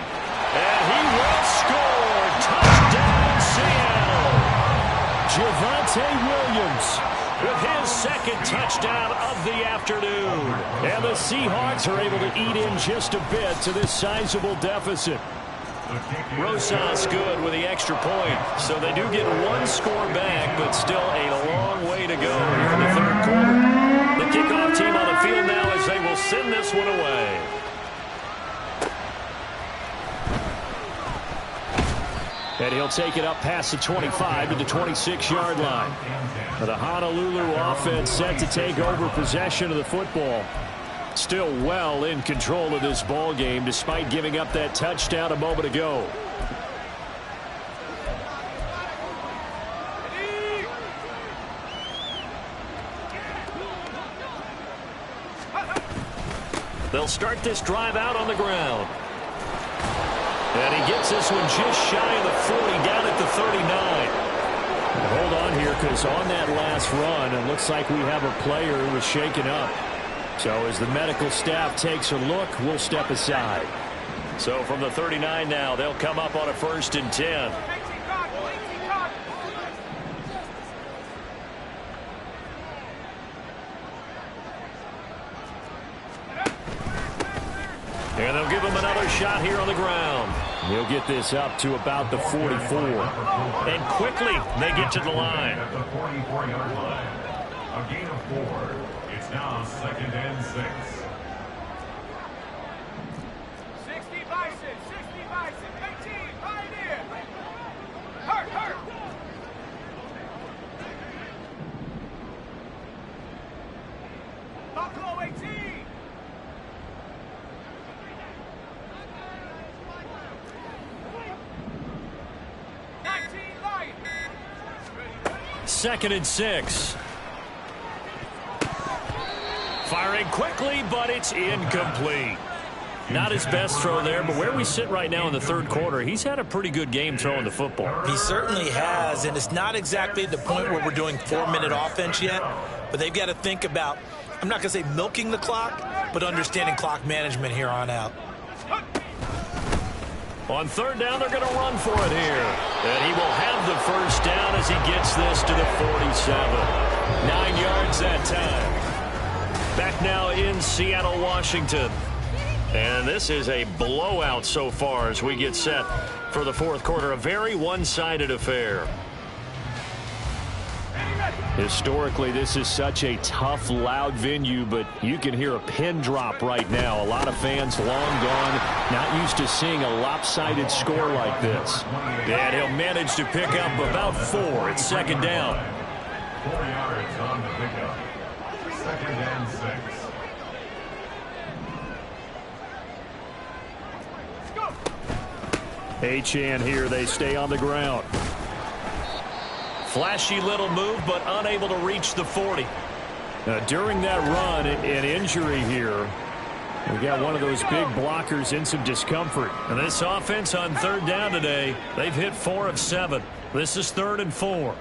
And he will score. Touchdown, Seattle. Javonte Williams with his 2nd touchdown of the afternoon. And the Seahawks are able to eat in just a bit to this sizable deficit. Rosas good with the extra point. So they do get one score back, but still a long way to go here in the third quarter. The kickoff team on the field now as they will send this one away. And he'll take it up past the 25 to the 26-yard line. The Honolulu offense set to take over possession of the football. Still well in control of this ball game despite giving up that touchdown a moment ago. They'll start this drive out on the ground. And he gets this one just shy of the 40 down at the 39. Hold on here because on that last run, it looks like we have a player who was shaken up. So as the medical staff takes a look, we'll step aside. So from the 39 now, they'll come up on a 1st and 10. And they'll give him another shot here on the ground. He'll get this up to about the 44. And quickly, they get to the line. At the 44-yard line. A gain of 4. It's now 2nd and 6. 60 Bison, 18, Pioneer. Hurt. Buffalo 18. Second and 6. Firing quickly, but it's incomplete. Not his best throw there, but where we sit right now in the third quarter, he's had a pretty good game throwing the football. He certainly has, and it's not exactly at the point where we're doing 4-minute offense yet, but they've got to think about, I'm not going to say milking the clock, but understanding clock management here on out. On third down, they're going to run for it here. And he will have the first down as he gets this to the 47. 9 yards that time. Back now in Seattle, Washington. And this is a blowout so far as we get set for the fourth quarter. A very one-sided affair. Historically, this is such a tough, loud venue, but you can hear a pin drop right now. A lot of fans long gone, not used to seeing a lopsided score like this. And he'll manage to pick up about 4. It's 2nd down. 4 yards on the pickup. 2nd and 6. Achane here. They stay on the ground. Flashy little move, but unable to reach the 40. During that run, an injury here. We got one of those big blockers in some discomfort. And this offense on third down today, they've hit 4 of 7. This is 3rd and 4.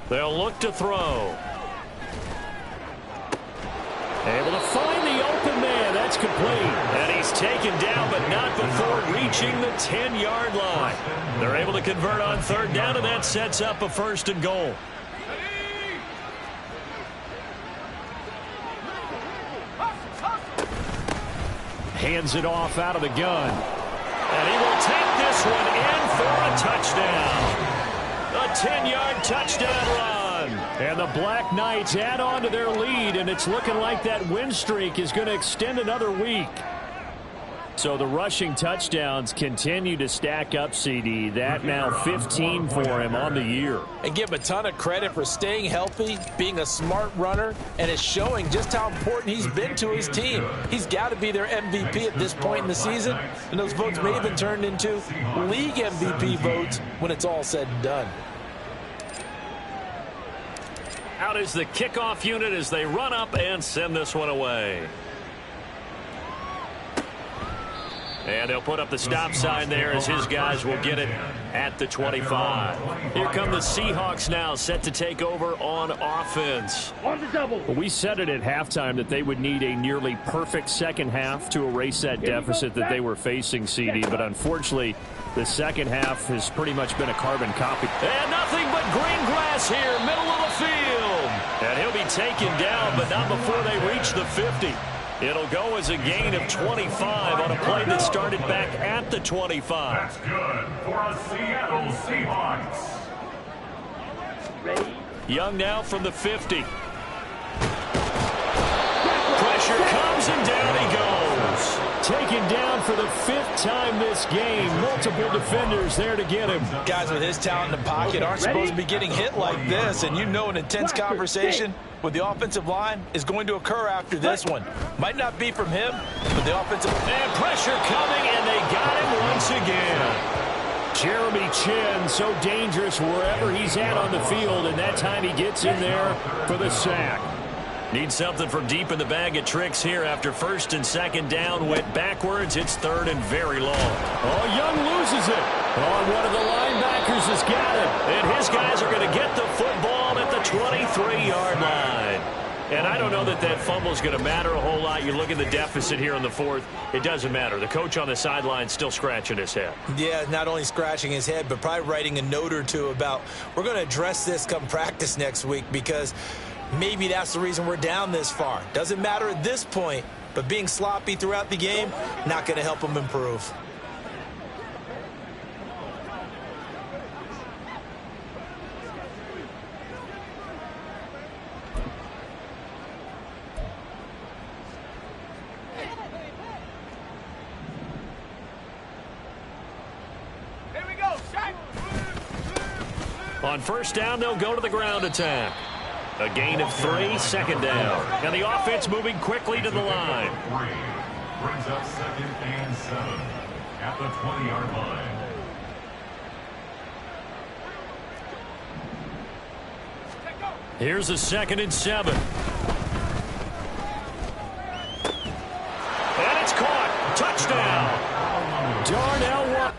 They'll look to throw. Able to find the open man. That's complete. And he's taken down, but not before reaching the 10-yard line. They're able to convert on third down, and that sets up a 1st and goal. Hands it off out of the gun. And he will take this one in for a touchdown. A 10-yard touchdown run. And the Black Knights add on to their lead, and it's looking like that win streak is going to extend another week. So the rushing touchdowns continue to stack up, CD. That now 15 for him on the year. And give him a ton of credit for staying healthy, being a smart runner, and it's showing just how important he's been to his team. He's got to be their MVP at this point in the season, and those votes may have been turned into league MVP votes when it's all said and done. Out is the kickoff unit as they run up and send this one away. And they'll put up the stop sign there as his guys will get it at the 25. Here come the Seahawks now, set to take over on offense. On the double. Well, we said it at halftime that they would need a nearly perfect second half to erase that deficit that they were facing, CD. But unfortunately, the second half has pretty much been a carbon copy. And nothing but green grass here, middle of the field. And he'll be taken down, but not before they reach the 50. It'll go as a gain of 25 on a play that started back at the 25. That's good for a Seattle Seahawks. Ready? Young now from the 50. Pressure comes, and down he goes. Taken down for the 5th time this game. Multiple defenders there to get him. Guys with his talent in the pocket aren't supposed to be getting hit like this, and you know an intense conversation with the offensive line is going to occur after this one. Might not be from him, but the offensive... And pressure coming, and they got him once again. Jeremy Chinn, so dangerous wherever he's at on the field, and that time he gets in there for the sack. Need something from deep in the bag of tricks here after 1st and 2nd down. Went backwards. It's 3rd and very long. Oh, Young loses it. Oh, one of the linebackers has got it. And his guys are going to get the football at the 23-yard line. And I don't know that that fumble is going to matter a whole lot. You look at the deficit here in the 4th. It doesn't matter. The coach on the sideline still scratching his head. Yeah, not only scratching his head, but probably writing a note or two about we're going to address this come practice next week because maybe that's the reason we're down this far. Doesn't matter at this point, but being sloppy throughout the game, not going to help them improve. Here we go, shot. On 1st down, they'll go to the ground attack. A gain of 3, 2nd down. And the offense moving quickly to the line. 3 brings up 2nd and 7 at the 20-yard line. Here's a 2nd and 7. And it's caught. Touchdown. Darnell Washington.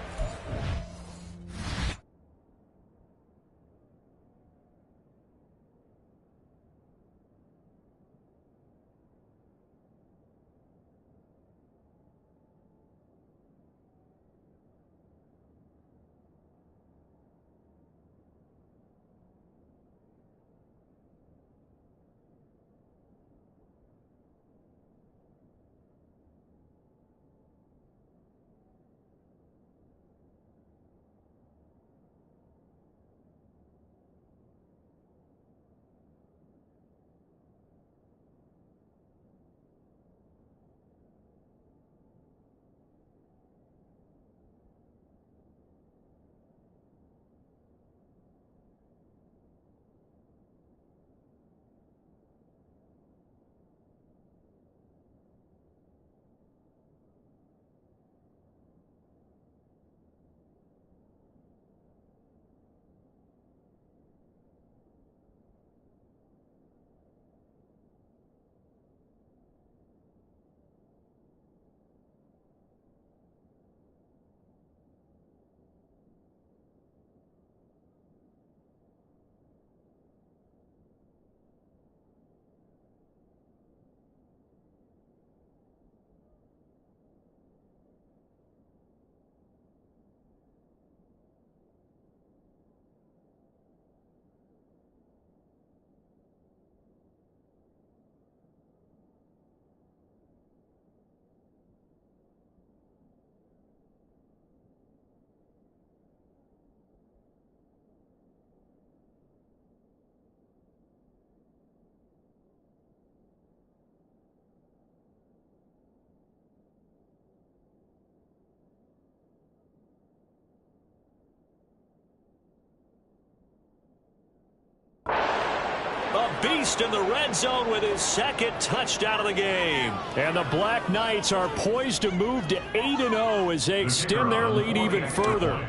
Beast in the red zone with his 2nd touchdown of the game. And the Black Knights are poised to move to 8-0 as they extend their lead even further.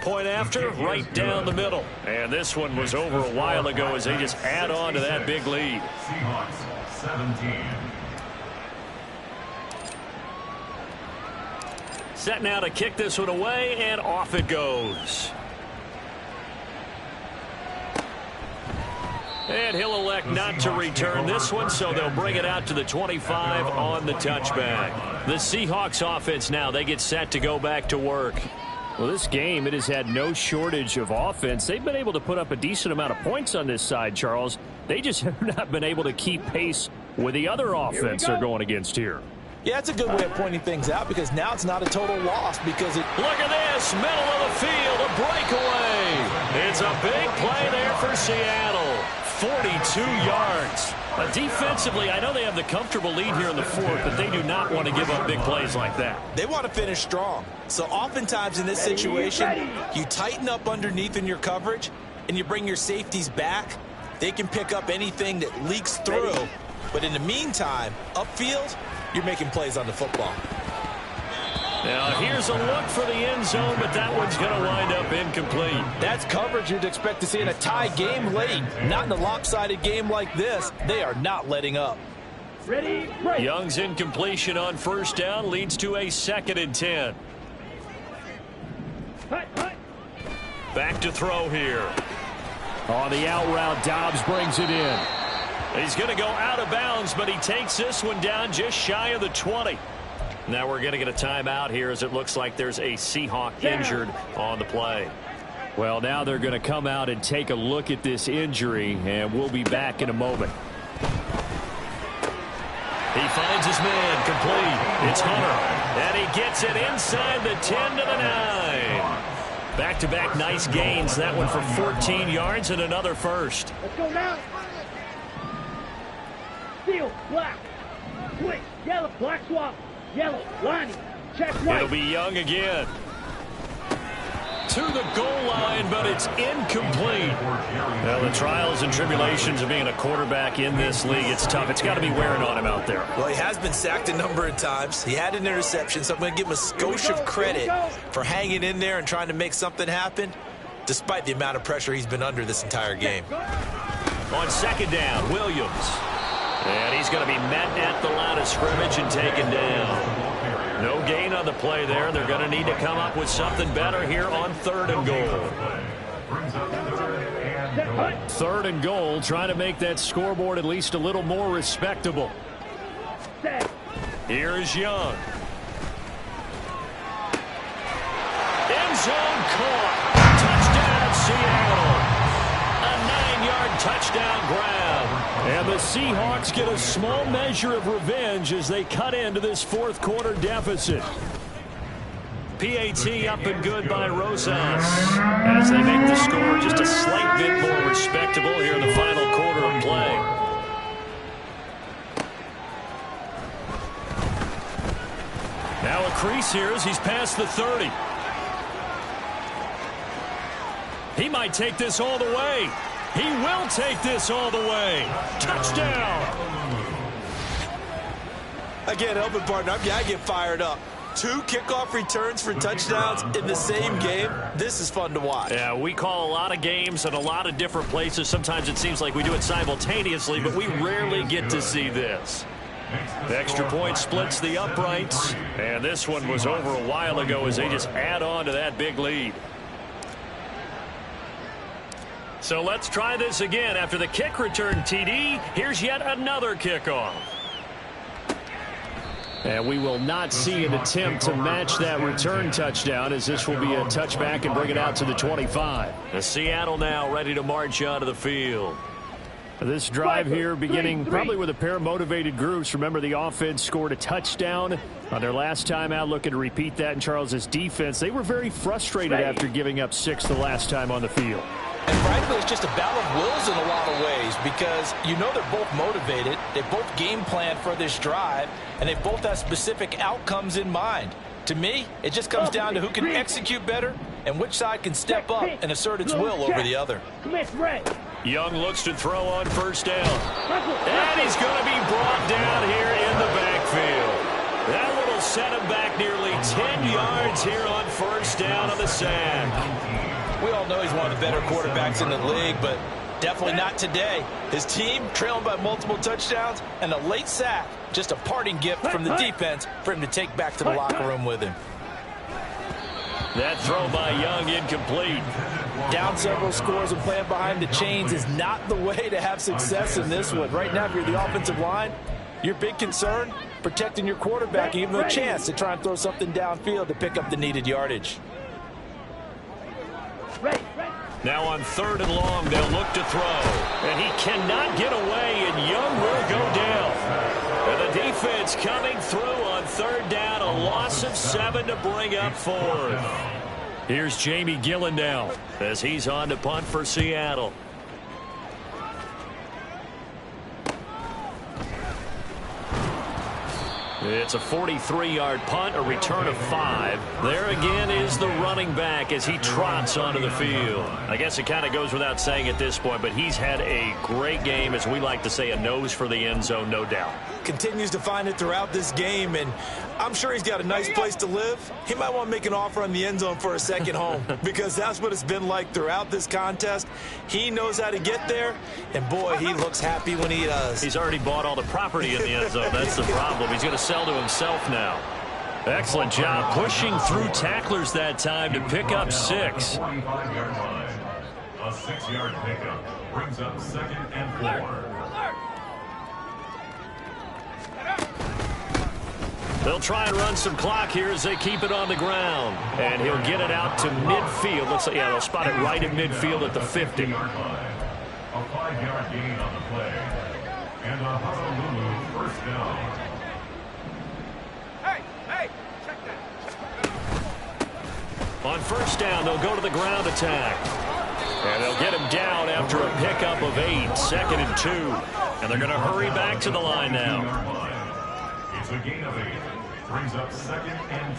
Point after, right down the middle. And this one was over a while ago as they just add on to that big lead. Seahawks 17. Set now to kick this one away, and off it goes. And he'll elect not to return this one, so they'll bring it out to the 25 on the touchback. The Seahawks offense now, they get set to go back to work. Well, this game, it has had no shortage of offense. They've been able to put up a decent amount of points on this side, Charles. They just have not been able to keep pace with the other offense they're going against here. Yeah, it's a good way of pointing things out because now it's not a total loss because it... Look at this, middle of the field, a breakaway. It's a big play there for Seattle. 42 yards. Defensively, I know they have the comfortable lead here in the fourth, but they do not want to give up big plays like that. They want to finish strong. So oftentimes in this situation, you tighten up underneath in your coverage and you bring your safeties back. They can pick up anything that leaks through. But in the meantime, upfield, you're making plays on the football. Now here's a look for the end zone, but that one's going to wind up incomplete. That's coverage you'd expect to see in a tie game late. Not in a lopsided game like this. They are not letting up. Ready, break. Young's incompletion on first down leads to a 2nd and 10. Back to throw here. On the out route, Dobbs brings it in. He's going to go out of bounds, but he takes this one down just shy of the 20. Now we're going to get a timeout here as it looks like there's a Seahawk injured on the play. Well, now they're going to come out and take a look at this injury, and we'll be back in a moment. He finds his man complete. It's Hunter, and he gets it inside the 10 to the 9. Back-to-back nice gains. That one for 14 yards and another first. Let's go now. Steel, black. Switch, yellow, black swap. Yellow, lining, check white. It'll be Young again. To the goal line, but it's incomplete. Well, the trials and tribulations of being a quarterback in this league, it's tough. It's got to be wearing on him out there. Well, he has been sacked a number of times. He had an interception, so I'm going to give him a skosh of credit for hanging in there and trying to make something happen, despite the amount of pressure he's been under this entire game. On second down, Williams. And he's going to be met at the line of scrimmage and taken down. No gain on the play there. They're going to need to come up with something better here on 3rd and goal. 3rd and goal, trying to make that scoreboard at least a little more respectable. Here is Young. End zone caught. Touchdown, Seattle. A 9-yard touchdown grab. And the Seahawks get a small measure of revenge as they cut into this fourth quarter deficit. PAT up and good by Rosas as they make the score just a slight bit more respectable here in the final quarter of play. Now a crease here as he's past the 30. He might take this all the way. He will take this all the way. Touchdown. Again, helping partner, I get fired up. 2 kickoff returns for touchdowns in the same game. This is fun to watch. Yeah, we call a lot of games in a lot of different places. Sometimes it seems like we do it simultaneously, but we rarely get to see this. The extra point splits the uprights, and this one was over a while ago as they just add on to that big lead. So let's try this again. After the kick return TD, here's yet another kickoff. And we will not see an attempt to match that return touchdown as this will be a touchback and bring it out to the 25. The Seattle now ready to march onto the field. This drive here beginning probably with a pair of motivated groups. Remember, the offense scored a touchdown on their last time out. Looking to repeat that in Charles's defense. They were very frustrated after giving up 6 the last time on the field. And frankly, it's just a battle of wills in a lot of ways because you know they're both motivated. They both game planned for this drive, and they both have specific outcomes in mind. To me, it just comes down to who can execute better and which side can step up and assert its will over the other. Young looks to throw on first down. And he's going to be brought down here in the backfield. That will set him back nearly 10 yards here on first down on the sack. We all know he's one of the better quarterbacks in the league, but definitely not today. His team trailing by multiple touchdowns and a late sack. Just a parting gift from the defense for him to take back to the locker room with him. That throw by Young incomplete. Down several scores and playing behind the chains is not the way to have success in this one. Right now, if you're the offensive line, your big concern, protecting your quarterback and giving him a chance to try and throw something downfield to pick up the needed yardage. Now on 3rd and long, they'll look to throw. And he cannot get away, and Young will go down. And the defense coming through on 3rd down, a loss of 7 to bring up 4th. Here's Jamie Gillen now as he's on to punt for Seattle. It's a 43-yard punt, a return of 5. There again is the running back as he trots onto the field. I guess it kind of goes without saying at this point, but he's had a great game, as we like to say, a nose for the end zone, no doubt. Continues to find it throughout this game, and I'm sure he's got a nice place to live. He might want to make an offer on the end zone for a second home because that's what it's been like throughout this contest. He knows how to get there, and boy, he looks happy when he does. He's already bought all the property in the end zone. That's the problem. He's going to sell to himself now. Excellent job pushing through tacklers that time to pick up 6. 45-yard line. A 6-yard pickup brings up 2nd and 4. They'll try and run some clock here as they keep it on the ground. And he'll get it out to midfield. Looks like, yeah, they'll spot it right in midfield at the 50. 50-yard line. A 5-yard gain on the play. And a Honolulu 1st down. On 1st down, they'll go to the ground attack. And they'll get him down after a pickup of 8, 2nd and 2. And they're going to hurry back to the line now. It's a gain of 8. Brings up 2nd and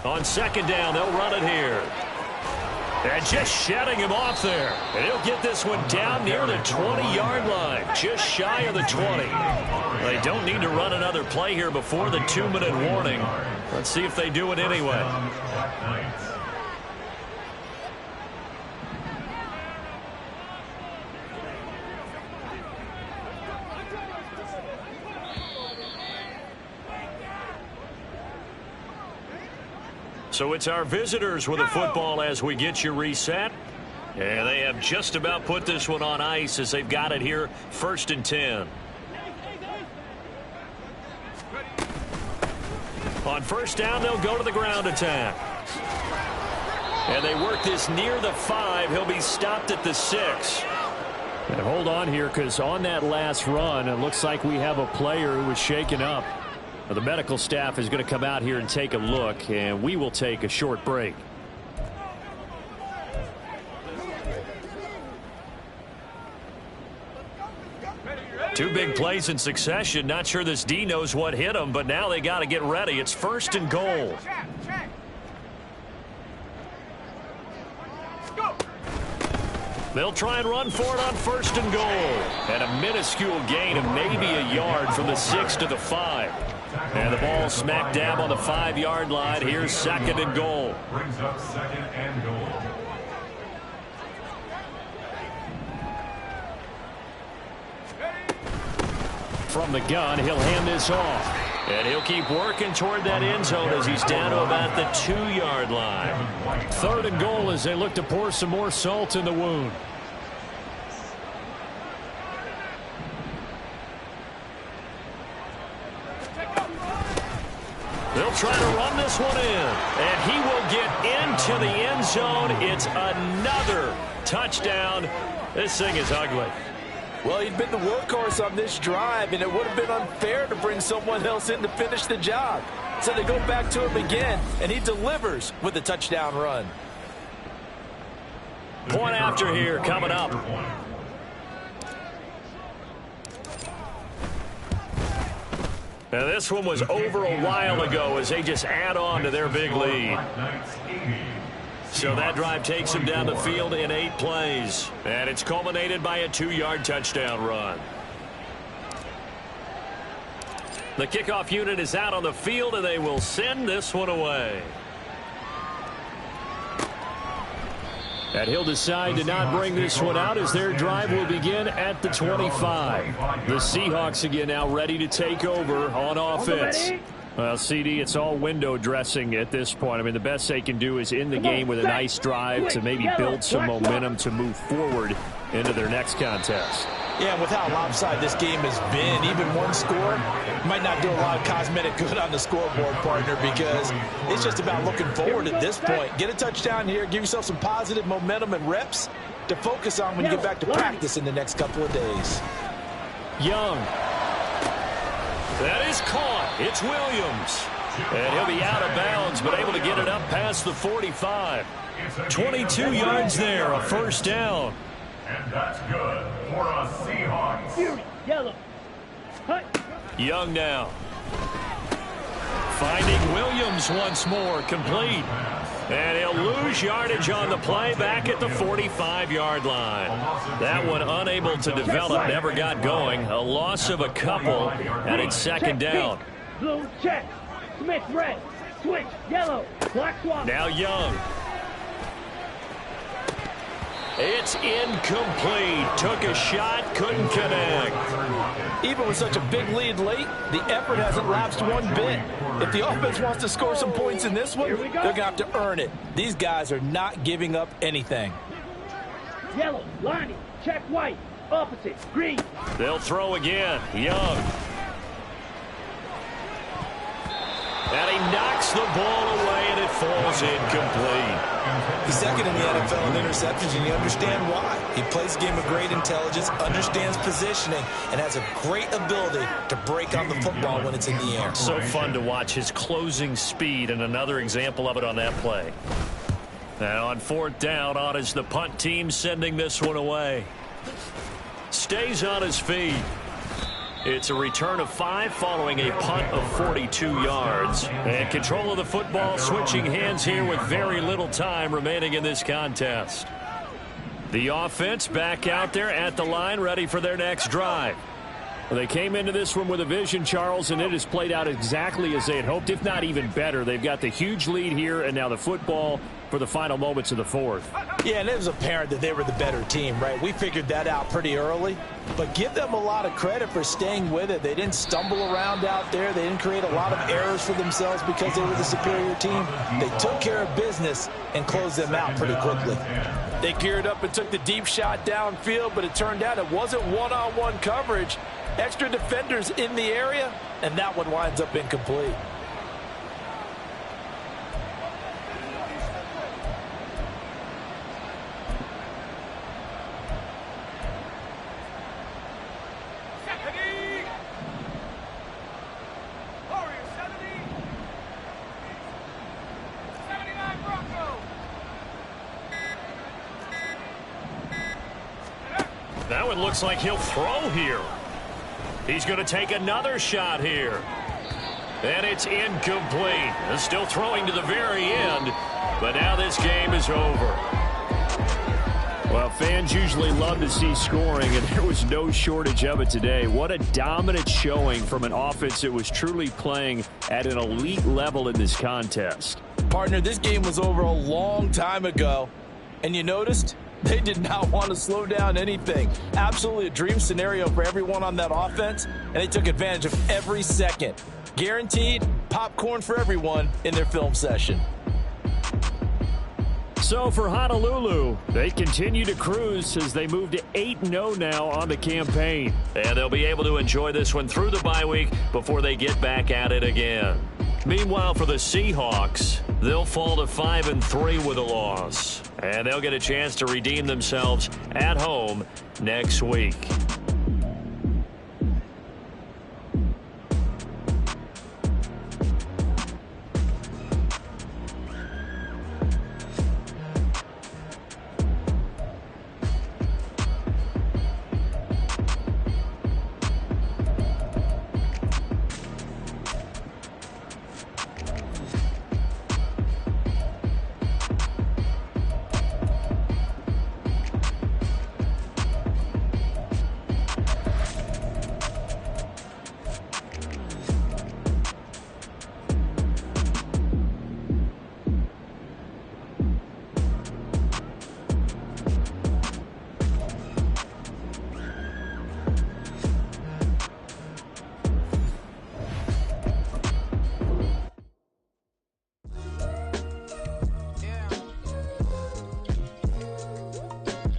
2. On 2nd down, they'll run it here. And just shedding him off there. And he'll get this one down near the 20-yard line, just shy of the 20. They don't need to run another play here before the 2-minute warning. Let's see if they do it anyway. So it's our visitors with the football as we get you reset. And they have just about put this one on ice as they've got it here, 1st and 10. On 1st down, they'll go to the ground attack. And they work this near the 5. He'll be stopped at the 6. And hold on here, because on that last run, it looks like we have a player who was shaken up. The medical staff is going to come out here and take a look, and we will take a short break. Two big plays in succession. Not sure this D knows what hit him, but now they got to get ready. It's 1st and goal. They'll try and run for it on 1st and goal. And a minuscule gain of maybe a yard from the 6 to the 5. And the ball smack dab on the 5-yard line. Here's 2nd and goal. Brings up 2nd and goal. From the gun, he'll hand this off. And he'll keep working toward that end zone as he's down to about the 2-yard line. 3rd and goal as they look to pour some more salt in the wound. They'll try to run this one in. And he will get into the end zone. It's another touchdown. This thing is ugly. Well, he'd been the workhorse on this drive, and it would have been unfair to bring someone else in to finish the job. So they go back to him again, and he delivers with a touchdown run. Point after here coming up. Now this one was over a while ago as they just add on to their big lead. So that drive takes them down the field in 8 plays. And it's culminated by a 2-yard touchdown run. The kickoff unit is out on the field, and they will send this one away. And he'll decide to not bring this one out as their drive will begin at the 25. The Seahawks again now ready to take over on offense. Well, CD, it's all window dressing at this point. I mean, the best they can do is end the game with a nice drive to maybe build some momentum to move forward into their next contest. Yeah, and with how lopsided this game has been, even one score might not do a lot of cosmetic good on the scoreboard, partner, because it's just about looking forward at this point. Get a touchdown here, give yourself some positive momentum and reps to focus on when you get back to practice in the next couple of days. Young. That is caught. It's Williams. And he'll be out of bounds, but able to get it up past the 45. 22 yards there, a first down. And that's good for a Seahawks. Fury, yellow. Hut. Young now. Finding Williams once more, complete. And he'll lose yardage on the play back at the 45-yard line. That one unable to develop, never got going. A loss of a couple, and it's second down. Blue check. Smith red. Switch yellow. Black swap. Now Young. It's incomplete. Took a shot, couldn't connect. Even with such a big lead late, the effort hasn't lapsed one bit. If the offense wants to score some points in this one, they're going to have to earn it. These guys are not giving up anything. Yellow, lining, check white, opposite, green. They'll throw again. Young. And he knocks the ball away, and it falls incomplete. He's second in the NFL in interceptions, and you understand why. He plays a game of great intelligence, understands positioning, and has a great ability to break on the football when it's in the air. So fun to watch his closing speed, and another example of it on that play. Now on fourth down, on is the punt team sending this one away. Stays on his feet. It's a return of 5 following a punt of 42 yards. And control of the football switching hands here with very little time remaining in this contest. The offense back out there at the line, ready for their next drive. Well, they came into this one with a vision, Charles, and it has played out exactly as they had hoped, if not even better. They've got the huge lead here, and now the football for the final moments of the fourth. Yeah, and it was apparent that they were the better team, right? We figured that out pretty early, but give them a lot of credit for staying with it. They didn't stumble around out there. They didn't create a lot of errors for themselves because they were the superior team. They took care of business and closed them out pretty quickly. They geared up and took the deep shot downfield, but it turned out it wasn't one-on-one coverage. Extra defenders in the area, and that one winds up incomplete. That one looks like he'll throw here. He's going to take another shot here. And it's incomplete. Still throwing to the very end, but now this game is over. Well, fans usually love to see scoring, and there was no shortage of it today. What a dominant showing from an offense that was truly playing at an elite level in this contest. Partner, this game was over a long time ago, and you noticed they did not want to slow down anything. Absolutely a dream scenario for everyone on that offense, and they took advantage of every second. Guaranteed popcorn for everyone in their film session. So for Honolulu, they continue to cruise as they move to 8-0 now on the campaign. And they'll be able to enjoy this one through the bye week before they get back at it again. Meanwhile, for the Seahawks, they'll fall to 5-3 with a loss. And they'll get a chance to redeem themselves at home next week.